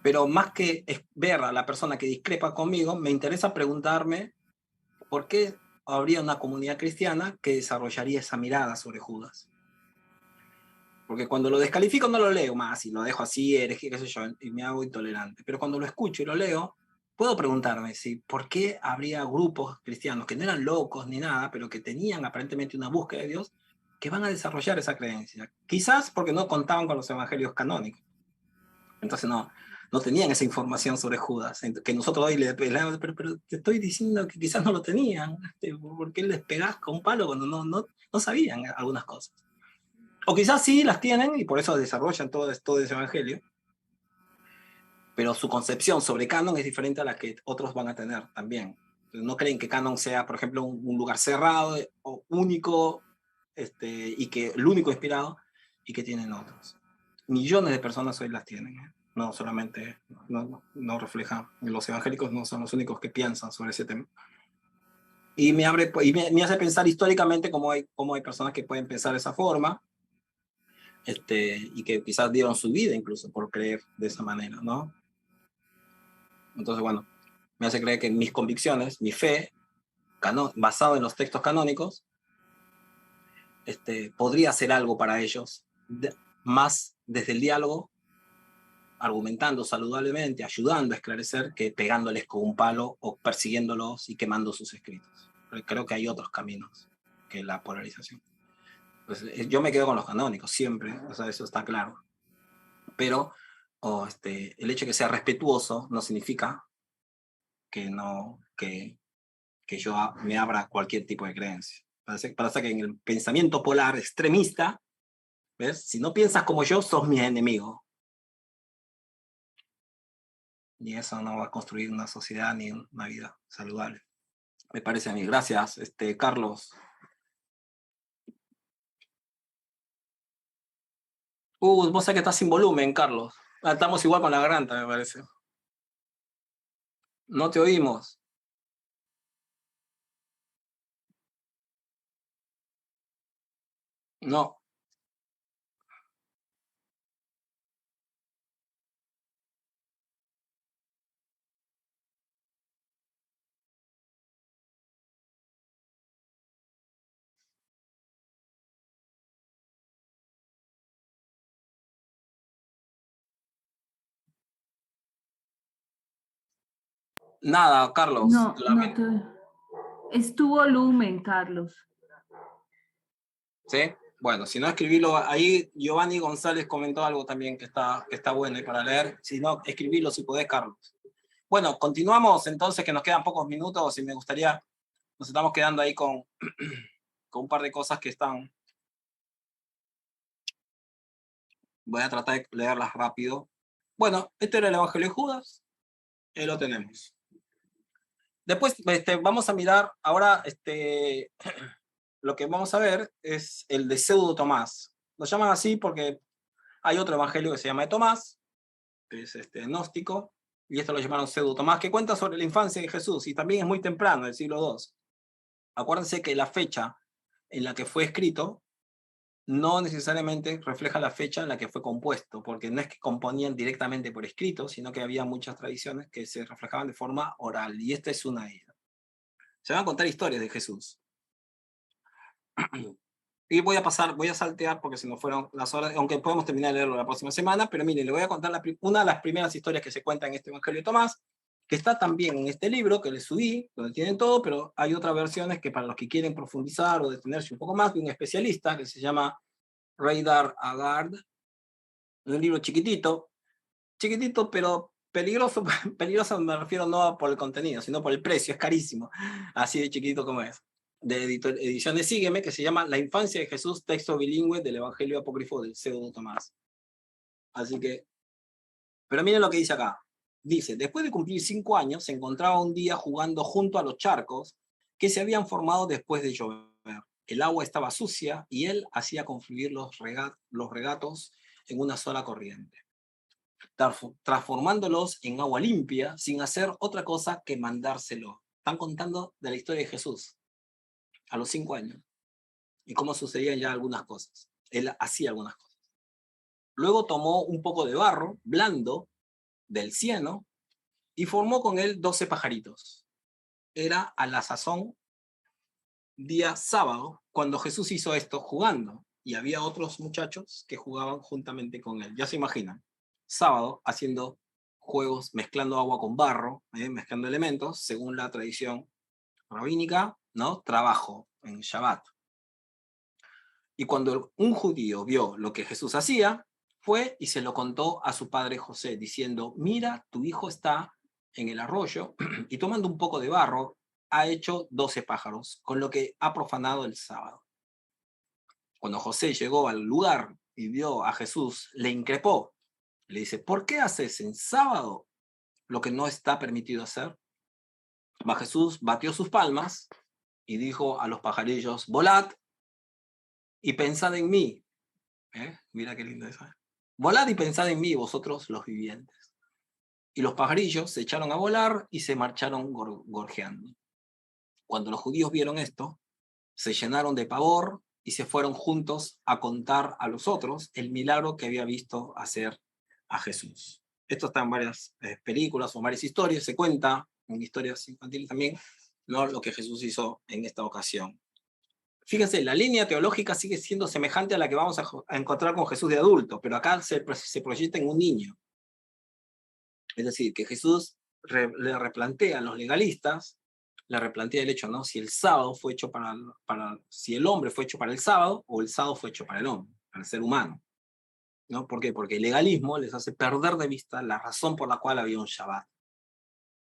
Pero más que ver a la persona que discrepa conmigo, me interesa preguntarme por qué habría una comunidad cristiana que desarrollaría esa mirada sobre Judas. Porque cuando lo descalifico no lo leo más y lo dejo así, herejía, qué sé yo, y me hago intolerante. Pero cuando lo escucho y lo leo, puedo preguntarme por qué habría grupos cristianos que no eran locos ni nada, pero que tenían aparentemente una búsqueda de Dios, que van a desarrollar esa creencia. Quizás porque no contaban con los evangelios canónicos. Entonces no tenían esa información sobre Judas, que nosotros hoy le pegamos, pero te estoy diciendo que quizás no lo tenían, ¿por qué les pegás con un palo cuando no sabían algunas cosas? O quizás sí las tienen y por eso desarrollan todo ese evangelio, pero su concepción sobre canon es diferente a la que otros van a tener también. Entonces, no creen que canon sea, por ejemplo, un lugar cerrado o único, y que el único inspirado, y que tienen otros. Millones de personas hoy las tienen, no solamente, no refleja, los evangélicos no son los únicos que piensan sobre ese tema. Y me hace pensar históricamente cómo hay personas que pueden pensar de esa forma, y que quizás dieron su vida incluso por creer de esa manera, ¿no? Entonces, bueno, me hace creer que mis convicciones, mi fe, basado en los textos canónicos, podría hacer algo para ellos, más desde el diálogo, argumentando saludablemente, ayudando a esclarecer, que pegándoles con un palo o persiguiéndolos y quemando sus escritos. Pero creo que hay otros caminos que la polarización. Pues, yo me quedo con los canónicos siempre, o sea, eso está claro. Pero el hecho de que sea respetuoso no significa que yo me abra cualquier tipo de creencia. Parece que en el pensamiento polar extremista, ¿ves? Si no piensas como yo, sos mi enemigo. Y eso no va a construir una sociedad ni una vida saludable. Me parece a mí. Gracias, Carlos. Vos sabés que estás sin volumen, Carlos. Estamos igual con la garganta, me parece. No te oímos. No. Nada, Carlos. No, no te... Es tu volumen, Carlos. ¿Sí? Bueno, si no, escribilo. Ahí Giovanni González comentó algo también que está bueno para leer. Si no, escribilo si podés, Carlos. Bueno, continuamos entonces, que nos quedan pocos minutos y me gustaría, nos estamos quedando ahí con un par de cosas que están. Voy a tratar de leerlas rápido. Bueno, este era el Evangelio de Judas. Ahí lo tenemos. Después vamos a mirar, ahora lo que vamos a ver es el de Pseudo Tomás. Lo llaman así porque hay otro evangelio que se llama de Tomás, que es gnóstico, y esto lo llamaron Pseudo Tomás, que cuenta sobre la infancia de Jesús, y también es muy temprano, del siglo II. Acuérdense que la fecha en la que fue escrito no necesariamente refleja la fecha en la que fue compuesto, porque no es que componían directamente por escrito, sino que había muchas tradiciones que se reflejaban de forma oral, y esta es una de ellas. Se van a contar historias de Jesús. Y voy a saltear porque se nos fueron las horas, aunque podemos terminar de leerlo la próxima semana, pero miren, le voy a contar una de las primeras historias que se cuenta en este Evangelio de Tomás, que está también en este libro que les subí, donde tienen todo, pero hay otras versiones que para los que quieren profundizar o detenerse un poco más, de un especialista que se llama Reidar Agard, un libro chiquitito, pero peligroso, peligroso me refiero no por el contenido, sino por el precio, es carísimo, así de chiquitito como es, de ediciones Sígueme, que se llama La infancia de Jesús, texto bilingüe del Evangelio Apócrifo del Pseudo Tomás. Así que, pero miren lo que dice acá. Dice, después de cumplir 5 años, se encontraba un día jugando junto a los charcos que se habían formado después de llover. El agua estaba sucia y él hacía confluir los regatos en una sola corriente, transformándolos en agua limpia sin hacer otra cosa que mandárselo. Están contando de la historia de Jesús a los 5 años y cómo sucedían ya algunas cosas. Él hacía algunas cosas. Luego tomó un poco de barro blando del cieno y formó con él 12 pajaritos. Era a la sazón día sábado cuando Jesús hizo esto jugando, y había otros muchachos que jugaban juntamente con él. Ya se imaginan, sábado haciendo juegos, mezclando agua con barro, mezclando elementos, según la tradición rabínica, ¿no? Trabajo en Shabbat. Y cuando un judío vio lo que Jesús hacía, fue y se lo contó a su padre José, diciendo, mira, tu hijo está en el arroyo y tomando un poco de barro, ha hecho 12 pájaros, con lo que ha profanado el sábado. Cuando José llegó al lugar y vio a Jesús, le increpó. Le dice, ¿por qué haces en sábado lo que no está permitido hacer? Jesús batió sus palmas y dijo a los pajarillos, volad y pensad en mí. Mira qué lindo eso. Volad y pensad en mí, vosotros los vivientes. Y los pajarillos se echaron a volar y se marcharon gorjeando. Cuando los judíos vieron esto, se llenaron de pavor y se fueron juntos a contar a los otros el milagro que había visto hacer a Jesús. Esto está en varias películas o varias historias, se cuenta en historias infantiles también, ¿no? Lo que Jesús hizo en esta ocasión. Fíjense, la línea teológica sigue siendo semejante a la que vamos a encontrar con Jesús de adulto, pero acá se proyecta en un niño. Es decir, que Jesús le replantea a los legalistas, le replantea el hecho, ¿no? Si el sábado fue hecho si el hombre fue hecho para el sábado, o el sábado fue hecho para el hombre, para el ser humano, ¿no? ¿Por qué? Porque el legalismo les hace perder de vista la razón por la cual había un Shabbat.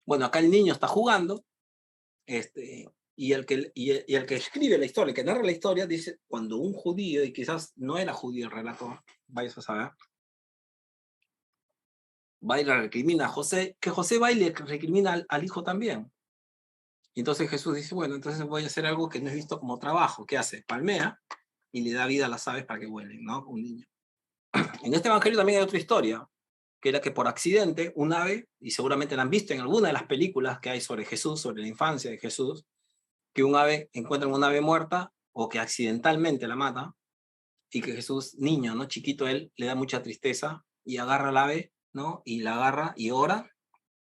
Bueno, acá el niño está jugando, y el que escribe la historia, el que narra la historia, dice, cuando un judío, y quizás no era judío el relator, vayas a saber, va y le recrimina a José, que José va y le recrimina al hijo también. Y entonces Jesús dice, bueno, entonces voy a hacer algo que no es visto como trabajo. ¿Qué hace? Palmea y le da vida a las aves para que vuelen, ¿no? Un niño. En este evangelio también hay otra historia, que era que por accidente un ave, y seguramente la han visto en alguna de las películas que hay sobre Jesús, sobre la infancia de Jesús, que un ave, encuentran una ave muerta o que accidentalmente la mata, y que Jesús, niño, ¿no? Chiquito él, le da mucha tristeza y agarra al ave, ¿no? Y la agarra y ora,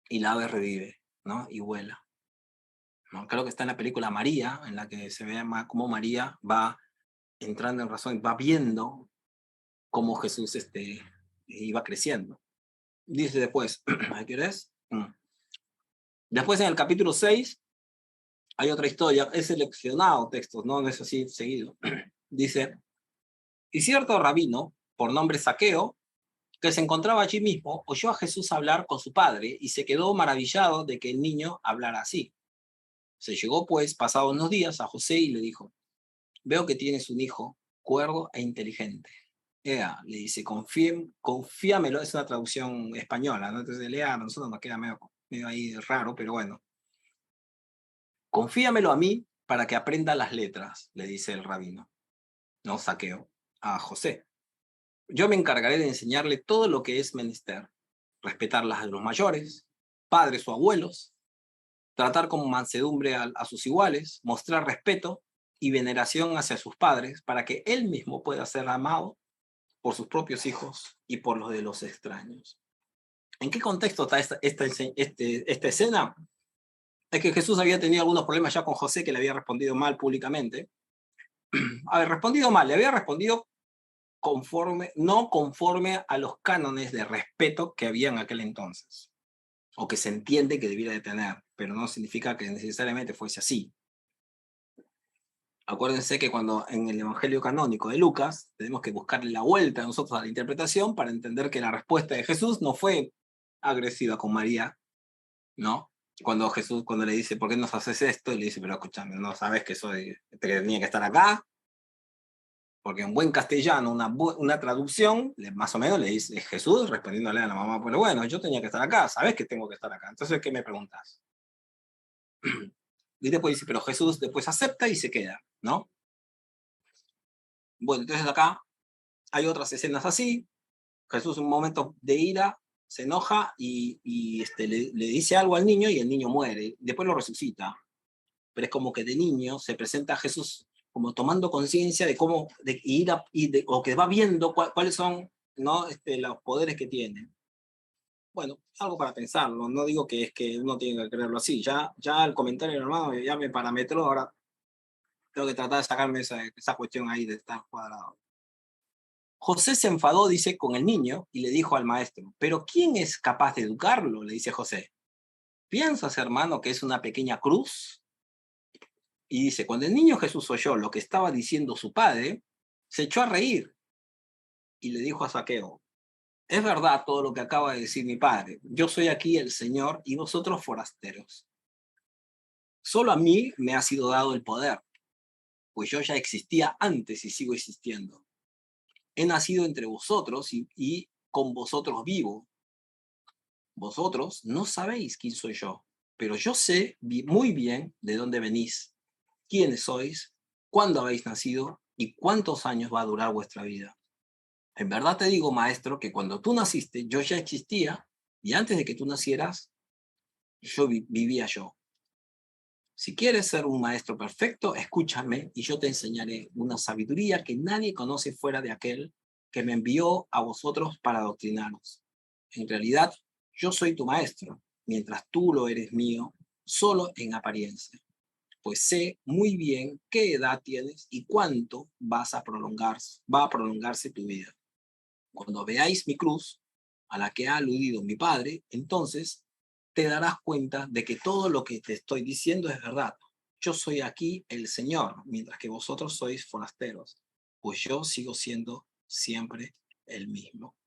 y la ave revive, ¿no? Y vuela. ¿No? Creo que está en la película María, en la que se ve cómo María va entrando en razón, va viendo cómo Jesús iba creciendo. Dice después, ¿qué querés? Después en el capítulo 6 hay otra historia, he seleccionado textos, no es así seguido. Dice, y cierto rabino, por nombre Zaqueo, que se encontraba allí mismo, oyó a Jesús hablar con su padre y se quedó maravillado de que el niño hablara así. Se llegó pues, pasados unos días, a José y le dijo, veo que tienes un hijo cuerdo e inteligente. Ea, le dice, confíamelo, es una traducción española, ¿no? Entonces lea, a nosotros nos queda medio ahí raro, pero bueno. Confíamelo a mí para que aprenda las letras, le dice el rabino, no Zaqueo, a José. Yo me encargaré de enseñarle todo lo que es menester, respetar las de los mayores, padres o abuelos, tratar con mansedumbre a sus iguales, mostrar respeto y veneración hacia sus padres para que él mismo pueda ser amado por sus propios hijos y por los de los extraños. ¿En qué contexto está esta escena? Es que Jesús había tenido algunos problemas ya con José, que le había respondido mal públicamente. Le había respondido no conforme a los cánones de respeto que había en aquel entonces, o que se entiende que debiera de tener, pero no significa que necesariamente fuese así. Acuérdense que cuando en el Evangelio canónico de Lucas tenemos que buscarle la vuelta nosotros a la interpretación para entender que la respuesta de Jesús no fue agresiva con María, ¿no? Cuando Jesús, cuando le dice, ¿por qué nos haces esto? Y le dice, pero escúchame, ¿no sabes que tenía que estar acá? Porque en buen castellano, una traducción, más o menos le dice Jesús respondiéndole a la mamá, pero bueno, yo tenía que estar acá, sabes que tengo que estar acá, entonces, ¿qué me preguntas? Y después dice, pero Jesús después acepta y se queda, ¿no? Bueno, entonces acá hay otras escenas así. Jesús en un momento de ira se enoja y le dice algo al niño y el niño muere. Después lo resucita. Pero es como que de niño se presenta a Jesús como tomando conciencia de cómo o que va viendo cuáles son, ¿no? Los poderes que tiene. Bueno, algo para pensarlo. No digo que es que uno tiene que creerlo así. Ya el comentario, hermano, ya me parametró. Ahora tengo que tratar de sacarme esa cuestión ahí de estar cuadrado. José se enfadó, dice, con el niño y le dijo al maestro, ¿pero quién es capaz de educarlo? Le dice José. ¿Piensas, hermano, que es una pequeña cruz? Y dice, cuando el niño Jesús oyó lo que estaba diciendo su padre, se echó a reír y le dijo a Zaqueo, es verdad todo lo que acaba de decir mi padre. Yo soy aquí el Señor y vosotros forasteros. Solo a mí me ha sido dado el poder, pues yo ya existía antes y sigo existiendo. He nacido entre vosotros y con vosotros vivo. Vosotros no sabéis quién soy yo, pero yo sé muy bien de dónde venís, quiénes sois, cuándo habéis nacido y cuántos años va a durar vuestra vida. En verdad te digo, maestro, que cuando tú naciste, yo ya existía y antes de que tú nacieras, vivía yo. Si quieres ser un maestro perfecto, escúchame y yo te enseñaré una sabiduría que nadie conoce fuera de aquel que me envió a vosotros para adoctrinaros. En realidad, yo soy tu maestro, mientras tú lo eres mío, solo en apariencia. Pues sé muy bien qué edad tienes y cuánto va a prolongarse tu vida. Cuando veáis mi cruz, a la que ha aludido mi padre, entonces te darás cuenta de que todo lo que te estoy diciendo es verdad. Yo soy aquí el Señor, mientras que vosotros sois forasteros, pues yo sigo siendo siempre el mismo.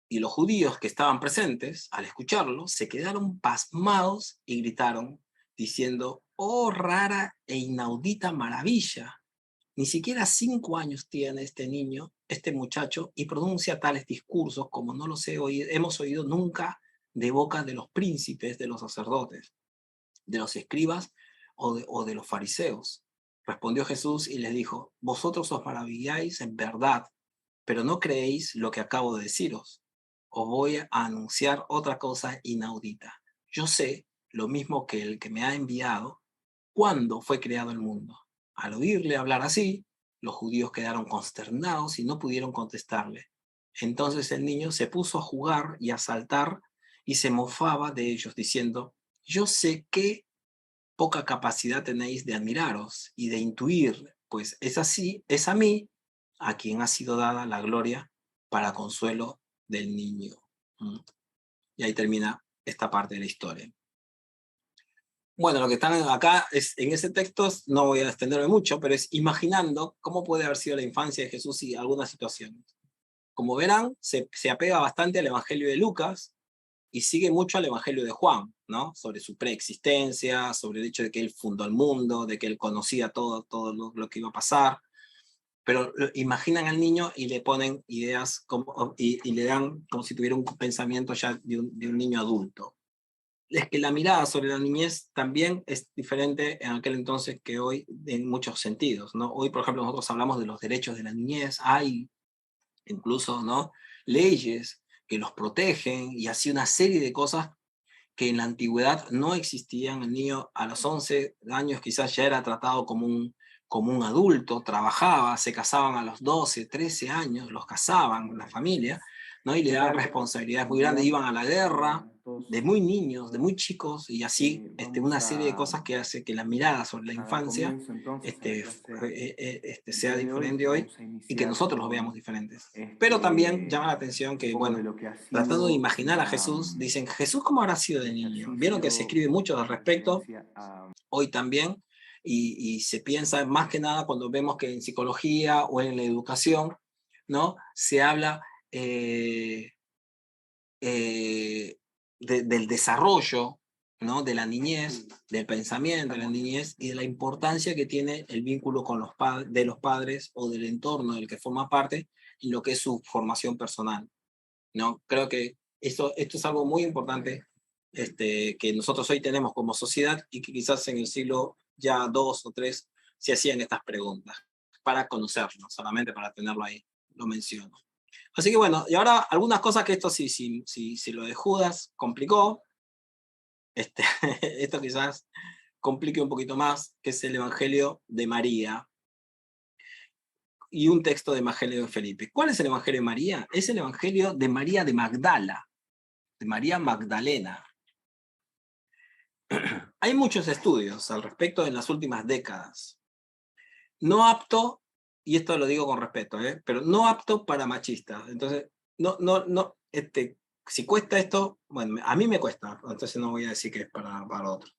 Y los judíos que estaban presentes, al escucharlo, se quedaron pasmados y gritaron, diciendo, oh rara e inaudita maravilla. Ni siquiera 5 años tiene este niño, este muchacho, y pronuncia tales discursos como no los hemos oído nunca de boca de los príncipes, de los sacerdotes, de los escribas o de los fariseos. Respondió Jesús y les dijo, vosotros os maravilláis en verdad, pero no creéis lo que acabo de deciros. Os voy a anunciar otra cosa inaudita. Yo sé, lo mismo que el que me ha enviado, cuándo fue creado el mundo. Al oírle hablar así, los judíos quedaron consternados y no pudieron contestarle. Entonces el niño se puso a jugar y a saltar y se mofaba de ellos, diciendo, yo sé qué poca capacidad tenéis de admiraros y de intuir, pues es a mí a quien ha sido dada la gloria para consuelo del niño. Y ahí termina esta parte de la historia. Bueno, lo que están acá es, en ese texto, no voy a extenderme mucho, pero es imaginando cómo puede haber sido la infancia de Jesús y algunas situaciones. Como verán, se apega bastante al Evangelio de Lucas y sigue mucho al Evangelio de Juan, ¿no? Sobre su preexistencia, sobre el hecho de que él fundó el mundo, de que él conocía todo lo que iba a pasar. Pero imaginan al niño y le ponen ideas como, y le dan como si tuviera un pensamiento ya de un niño adulto. Es que la mirada sobre la niñez también es diferente en aquel entonces que hoy en muchos sentidos, ¿no? Hoy, por ejemplo, nosotros hablamos de los derechos de la niñez, hay incluso, ¿no?, leyes que los protegen y así una serie de cosas que en la antigüedad no existían. El niño a los 11 años quizás ya era tratado como un adulto, trabajaba, se casaban a los 12, 13 años, los casaban, la familia, ¿no? Y le daban responsabilidades muy grandes, iban a la guerra, de muy niños, de muy chicos, y así una serie de cosas que hace que la mirada sobre la infancia sea diferente hoy y que nosotros los veamos diferentes. Pero también llama la atención que, bueno, tratando de imaginar a Jesús, dicen, ¿Jesús cómo habrá sido de niño? Vieron que se escribe mucho al respecto, hoy también, y se piensa más que nada cuando vemos que en psicología o en la educación, ¿no?, se habla del desarrollo, ¿no?, de la niñez, del pensamiento de la niñez y de la importancia que tiene el vínculo con de los padres o del entorno del que forma parte en lo que es su formación personal, ¿no? Creo que esto es algo muy importante que nosotros hoy tenemos como sociedad y que quizás en el siglo ya 2 o 3 se hacían estas preguntas para conocerlo, solamente para tenerlo ahí, lo menciono. Así que bueno, y ahora algunas cosas que esto si lo de Judas complicó, esto quizás complique un poquito más, que es el Evangelio de María y un texto de Evangelio de Felipe. ¿Cuál es el Evangelio de María? Es el Evangelio de María de Magdala, de María Magdalena. Hay muchos estudios al respecto en las últimas décadas. No apto, y esto lo digo con respeto, pero no apto para machistas. Entonces, si cuesta esto, bueno, a mí me cuesta, entonces no voy a decir que es para otros.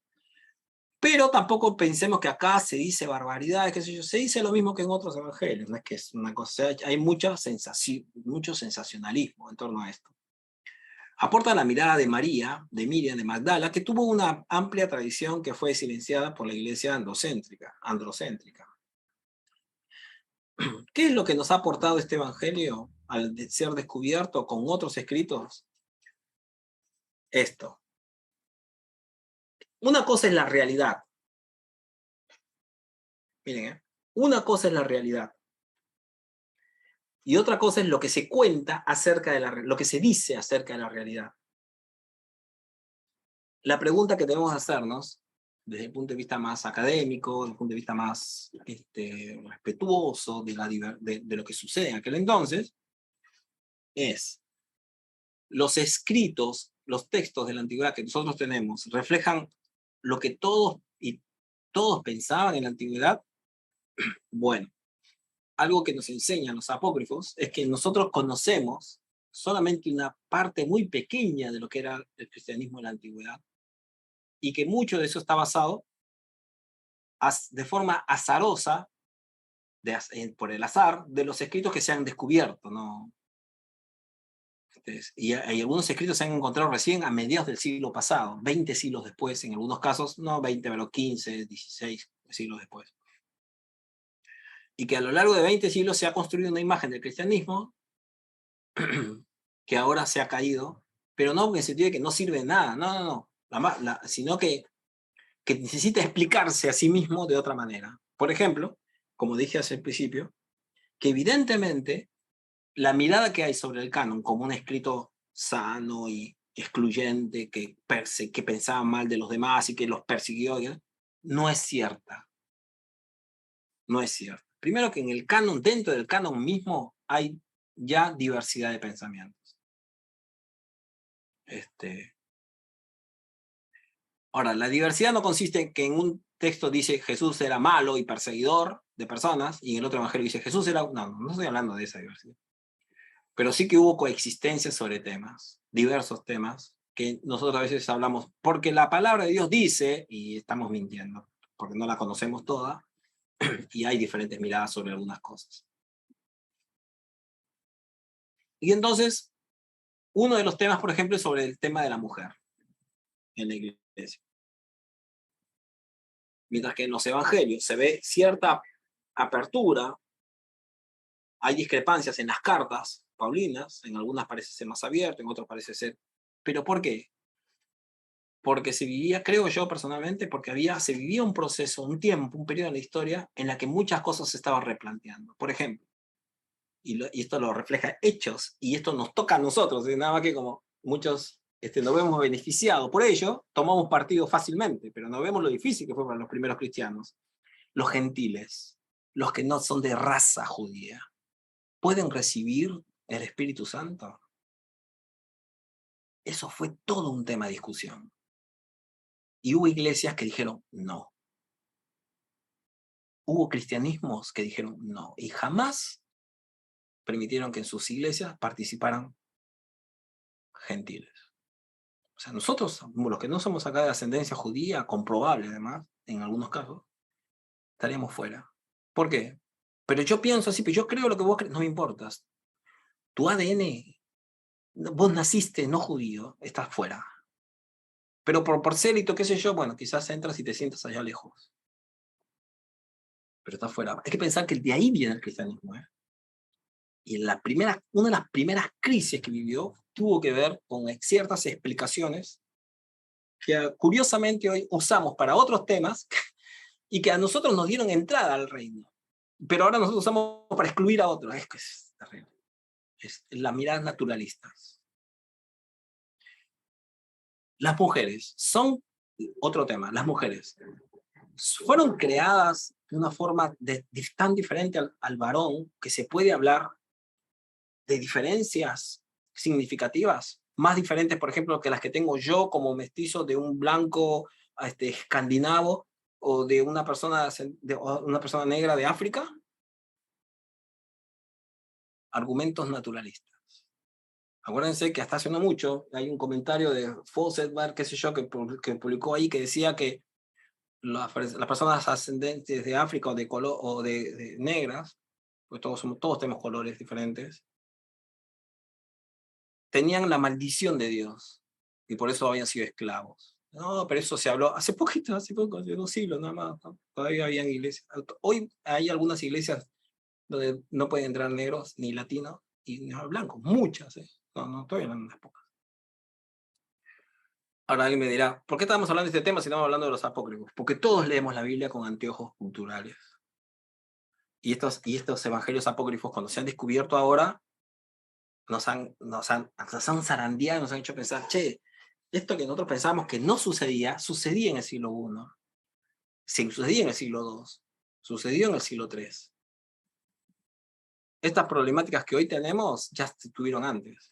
Pero tampoco pensemos que acá se dice barbaridades, qué sé yo, se dice lo mismo que en otros evangelios, no es que es una cosa, hay mucho sensacionalismo en torno a esto. Aporta la mirada de María, de Miriam, de Magdala, que tuvo una amplia tradición que fue silenciada por la iglesia androcéntrica. ¿Qué es lo que nos ha aportado este evangelio al ser descubierto con otros escritos? Esto. Una cosa es la realidad. Miren, una cosa es la realidad. Y otra cosa es lo que se cuenta acerca de lo que se dice acerca de la realidad. La pregunta que debemos hacernos, desde el punto de vista más académico, desde el punto de vista más respetuoso de lo que sucede en aquel entonces, es: los escritos, los textos de la antigüedad que nosotros tenemos, ¿reflejan lo que todos pensaban en la antigüedad? Bueno, algo que nos enseñan los apócrifos es que nosotros conocemos solamente una parte muy pequeña de lo que era el cristianismo en la antigüedad, y que mucho de eso está basado de forma azarosa, por el azar, de los escritos que se han descubierto, ¿no? Y algunos escritos se han encontrado recién a mediados del siglo pasado, 20 siglos después, en algunos casos, no 20, pero 15, 16 siglos después. Y que a lo largo de 20 siglos se ha construido una imagen del cristianismo que ahora se ha caído, pero no en el sentido de que no sirve de nada, no, sino que necesita explicarse a sí mismo de otra manera. Por ejemplo, como dije hace el principio, que evidentemente la mirada que hay sobre el canon como un escrito sano y excluyente, que pensaba mal de los demás y que los persiguió, no es cierta. No es cierta. Primero que en el canon, dentro del canon mismo, hay ya diversidad de pensamientos. Ahora, la diversidad no consiste en que en un texto dice Jesús era malo y perseguidor de personas, y en el otro evangelio dice Jesús era... No estoy hablando de esa diversidad. Pero sí que hubo coexistencia sobre temas, diversos temas, que nosotros a veces hablamos, porque la palabra de Dios dice, y estamos mintiendo, porque no la conocemos toda, y hay diferentes miradas sobre algunas cosas. Y entonces, uno de los temas, por ejemplo, es sobre el tema de la mujer en la iglesia. Mientras que en los evangelios se ve cierta apertura, hay discrepancias en las cartas paulinas, en algunas parece ser más abierto, en otras parece ser... ¿Pero por qué? Porque se vivía, creo yo personalmente, porque se vivía un proceso, un tiempo, un periodo en la historia en la que muchas cosas se estaban replanteando. Por ejemplo, y esto lo refleja Hechos, y esto nos toca a nosotros, nada más que como muchos nos vemos beneficiados por ello, tomamos partido fácilmente, pero no vemos lo difícil que fue para los primeros cristianos. Los gentiles, los que no son de raza judía, ¿pueden recibir el Espíritu Santo? Eso fue todo un tema de discusión. Y hubo iglesias que dijeron no. Hubo cristianismos que dijeron no. Y jamás permitieron que en sus iglesias participaran gentiles. O sea, nosotros, los que no somos acá de ascendencia judía, comprobable además, en algunos casos, estaríamos fuera. ¿Por qué? Pero yo pienso así, pero yo creo lo que vos crees, no me importa. Tu ADN, vos naciste no judío, estás fuera. Pero por célito, qué sé yo, bueno, quizás entras y te sientas allá lejos. Pero estás fuera. Hay que pensar que de ahí viene el cristianismo, ¿eh? Y una de las primeras crisis que vivió tuvo que ver con ciertas explicaciones que curiosamente hoy usamos para otros temas y que a nosotros nos dieron entrada al reino. Pero ahora nosotros usamos para excluir a otros. Es que es terrible. Es las miradas naturalistas. Las mujeres son otro tema. Las mujeres fueron creadas de una forma tan diferente al varón que se puede hablar de diferencias significativas, más diferentes, por ejemplo, que las que tengo yo como mestizo de un blanco escandinavo o de una persona negra de África. Argumentos naturalistas. Acuérdense que hasta hace no mucho hay un comentario de Fawcett, qué sé yo, que publicó ahí que decía que las personas ascendentes de África o de color o de negras, pues todos tenemos colores diferentes, tenían la maldición de Dios y por eso habían sido esclavos. No, pero eso se habló hace poco, hace 2 siglos nada más, ¿no? Todavía habían iglesias. Hoy hay algunas iglesias donde no pueden entrar negros ni latinos y ni blancos, muchas, ¿eh? No, todavía no unas pocas. Ahora alguien me dirá, ¿por qué estamos hablando de este tema si estamos hablando de los apócrifos? Porque todos leemos la Biblia con anteojos culturales. Y estos evangelios apócrifos, cuando se han descubierto ahora, nos han zarandeado, nos han hecho pensar, che, esto que nosotros pensábamos que no sucedía en el siglo I, sucedía en el siglo II, sucedió en el siglo III. Estas problemáticas que hoy tenemos ya estuvieron antes.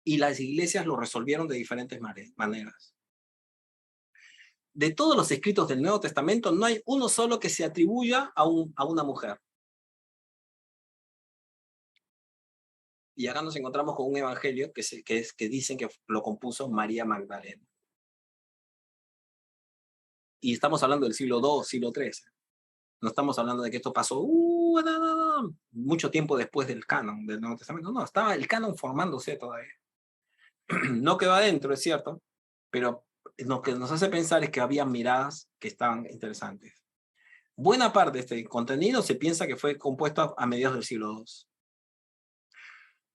Y las iglesias lo resolvieron de diferentes maneras. De todos los escritos del Nuevo Testamento, no hay uno solo que se atribuya a una mujer. Y acá nos encontramos con un evangelio que dicen que lo compuso María Magdalena. Y estamos hablando del siglo II, siglo III. No estamos hablando de que esto pasó mucho tiempo después del canon del Nuevo Testamento. No, estaba el canon formándose todavía. No quedó adentro, es cierto, pero lo que nos hace pensar es que había miradas que estaban interesantes. Buena parte de este contenido se piensa que fue compuesto a mediados del siglo II.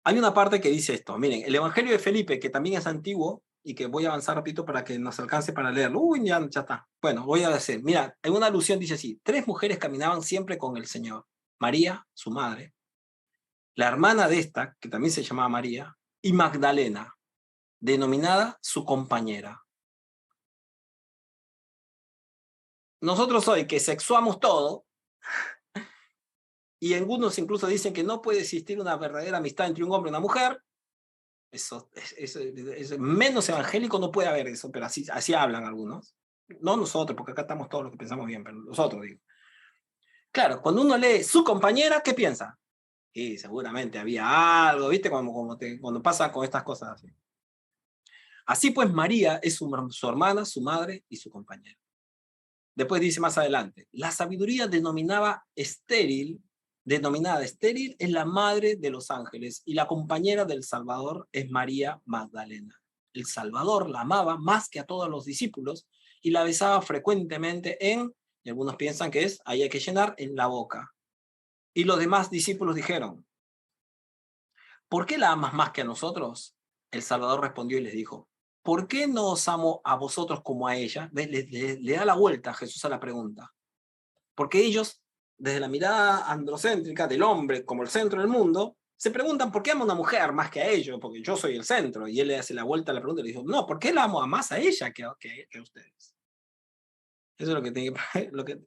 Hay una parte que dice esto, miren, el Evangelio de Felipe, que también es antiguo, y que voy a avanzar rapidito para que nos alcance para leerlo. Ya está. Bueno, voy a decir, mira, en una alusión dice así, 3 mujeres caminaban siempre con el Señor. María, su madre, la hermana de esta, que también se llamaba María, y Magdalena, denominada su compañera. Nosotros hoy que sexuamos todo, y algunos incluso dicen que no puede existir una verdadera amistad entre un hombre y una mujer, eso es menos evangélico, no puede haber eso, pero así hablan algunos. No nosotros, porque acá estamos todos los que pensamos bien, pero nosotros digo. Claro, cuando uno lee su compañera, ¿qué piensa? Sí, seguramente había algo, ¿viste? Cuando pasa con estas cosas así. Así pues, María es su hermana, su madre y su compañera. Después dice más adelante, la sabiduría denominada estéril es la madre de los ángeles y la compañera del Salvador es María Magdalena. El Salvador la amaba más que a todos los discípulos y la besaba frecuentemente y algunos piensan que ahí hay que llenar, en la boca. Y los demás discípulos dijeron, ¿por qué la amas más que a nosotros? El Salvador respondió y les dijo, ¿por qué no os amo a vosotros como a ella? Le da la vuelta a Jesús a la pregunta. Porque ellos, desde la mirada androcéntrica del hombre como el centro del mundo, se preguntan ¿por qué amo a una mujer más que a ellos? Porque yo soy el centro. Y él le hace la vuelta a la pregunta y le dice, no, ¿por qué la amo más a ella que a ustedes? Eso es lo que, tiene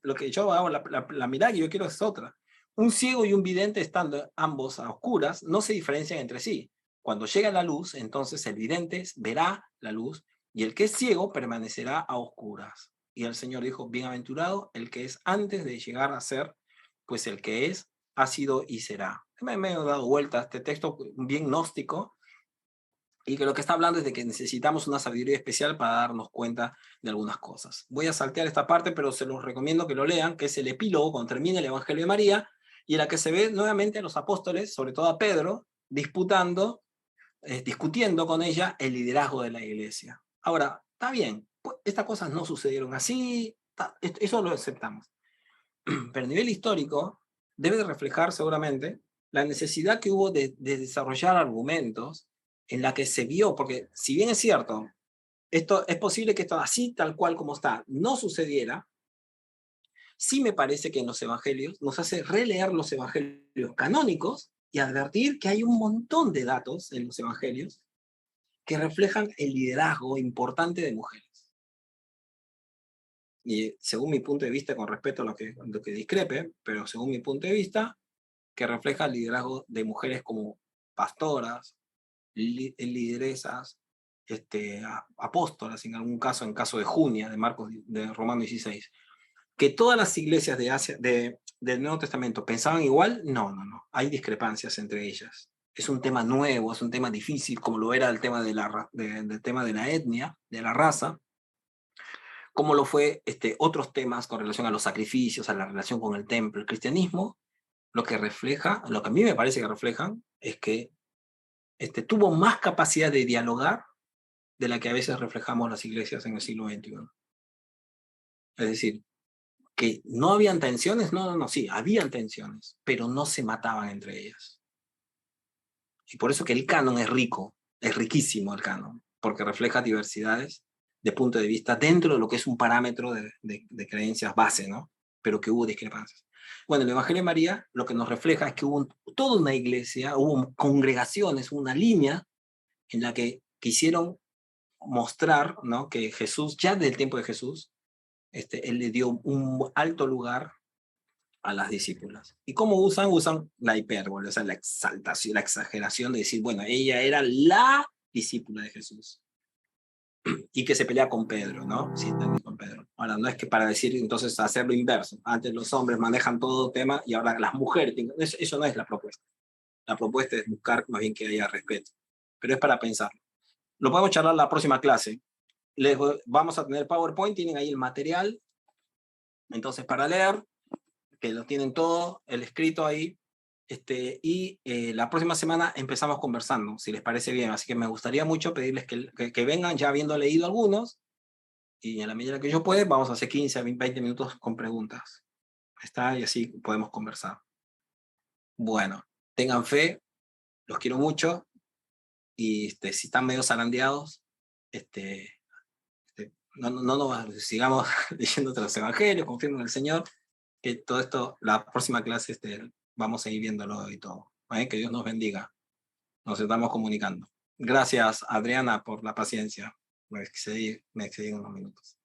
lo que yo hago, la mirada que yo quiero es otra. Un ciego y un vidente, estando ambos a oscuras, no se diferencian entre sí. Cuando llega la luz, entonces el vidente verá la luz y el que es ciego permanecerá a oscuras. Y el Señor dijo, bienaventurado el que es antes de llegar a ser, pues el que es, ha sido y será. Me he dado vuelta a este texto bien gnóstico y que lo que está hablando es de que necesitamos una sabiduría especial para darnos cuenta de algunas cosas. Voy a saltear esta parte, pero se los recomiendo que lo lean, que es el epílogo cuando termina el Evangelio de María, y en la que se ve nuevamente a los apóstoles, sobre todo a Pedro, discutiendo con ella el liderazgo de la iglesia. Ahora, está bien, pues, estas cosas no sucedieron así, eso lo aceptamos. Pero a nivel histórico, debe de reflejar seguramente la necesidad que hubo de desarrollar argumentos en la que se vio, porque si bien es cierto, esto es posible que esto así, tal cual como está, no sucediera, sí me parece que en los evangelios nos hace releer los evangelios canónicos y advertir que hay un montón de datos en los evangelios que reflejan el liderazgo importante de mujeres. Y según mi punto de vista, con respecto a lo que discrepe, pero según mi punto de vista, que refleja el liderazgo de mujeres como pastoras, lideresas, apóstolas, en algún caso, en caso de Junia, de Marcos, de Romanos 16. ¿Que todas las iglesias de Asia, del Nuevo Testamento pensaban igual? No. Hay discrepancias entre ellas. Es un tema nuevo, es un tema difícil, como lo era el tema del tema de la etnia, de la raza, como lo fue otros temas con relación a los sacrificios, a la relación con el templo. El cristianismo, lo que a mí me parece que reflejan, es que tuvo más capacidad de dialogar de la que a veces reflejamos las iglesias en el siglo XXI. Es decir, que no habían tensiones, sí, habían tensiones, pero no se mataban entre ellas. Y por eso que el canon es rico, es riquísimo el canon, porque refleja diversidades de punto de vista dentro de lo que es un parámetro de creencias base, ¿no? Pero que hubo discrepancias. Bueno, el Evangelio de María lo que nos refleja es que hubo toda una iglesia, hubo congregaciones, una línea en la que quisieron mostrar, ¿no?, que Jesús, ya desde el tiempo de Jesús, él le dio un alto lugar a las discípulas. ¿Y cómo usan la hipérbole, o sea, la exaltación, la exageración de decir, bueno, ella era la discípula de Jesús y que se pelea con Pedro, ¿no? Sí, con Pedro. Ahora, no es que para decir entonces hacer lo inverso. Antes los hombres manejan todo tema y ahora las mujeres, eso no es la propuesta. La propuesta es buscar más bien que haya respeto. Pero es para pensar. Lo podemos charlar la próxima clase. Vamos a tener PowerPoint, tienen ahí el material, entonces para leer, que lo tienen todo, el escrito ahí, y la próxima semana empezamos conversando, si les parece bien, así que me gustaría mucho pedirles que vengan ya habiendo leído algunos, y en la medida que yo pueda, vamos a hacer 15 a 20 minutos con preguntas, y así podemos conversar. Bueno, tengan fe, los quiero mucho, y si están medio zarandeados, no sigamos leyendo los evangelios, confiando en el Señor, que todo esto, la próxima clase, vamos a ir viéndolo y todo. Que Dios nos bendiga. Nos estamos comunicando. Gracias, Adriana, por la paciencia. Me excedí unos minutos.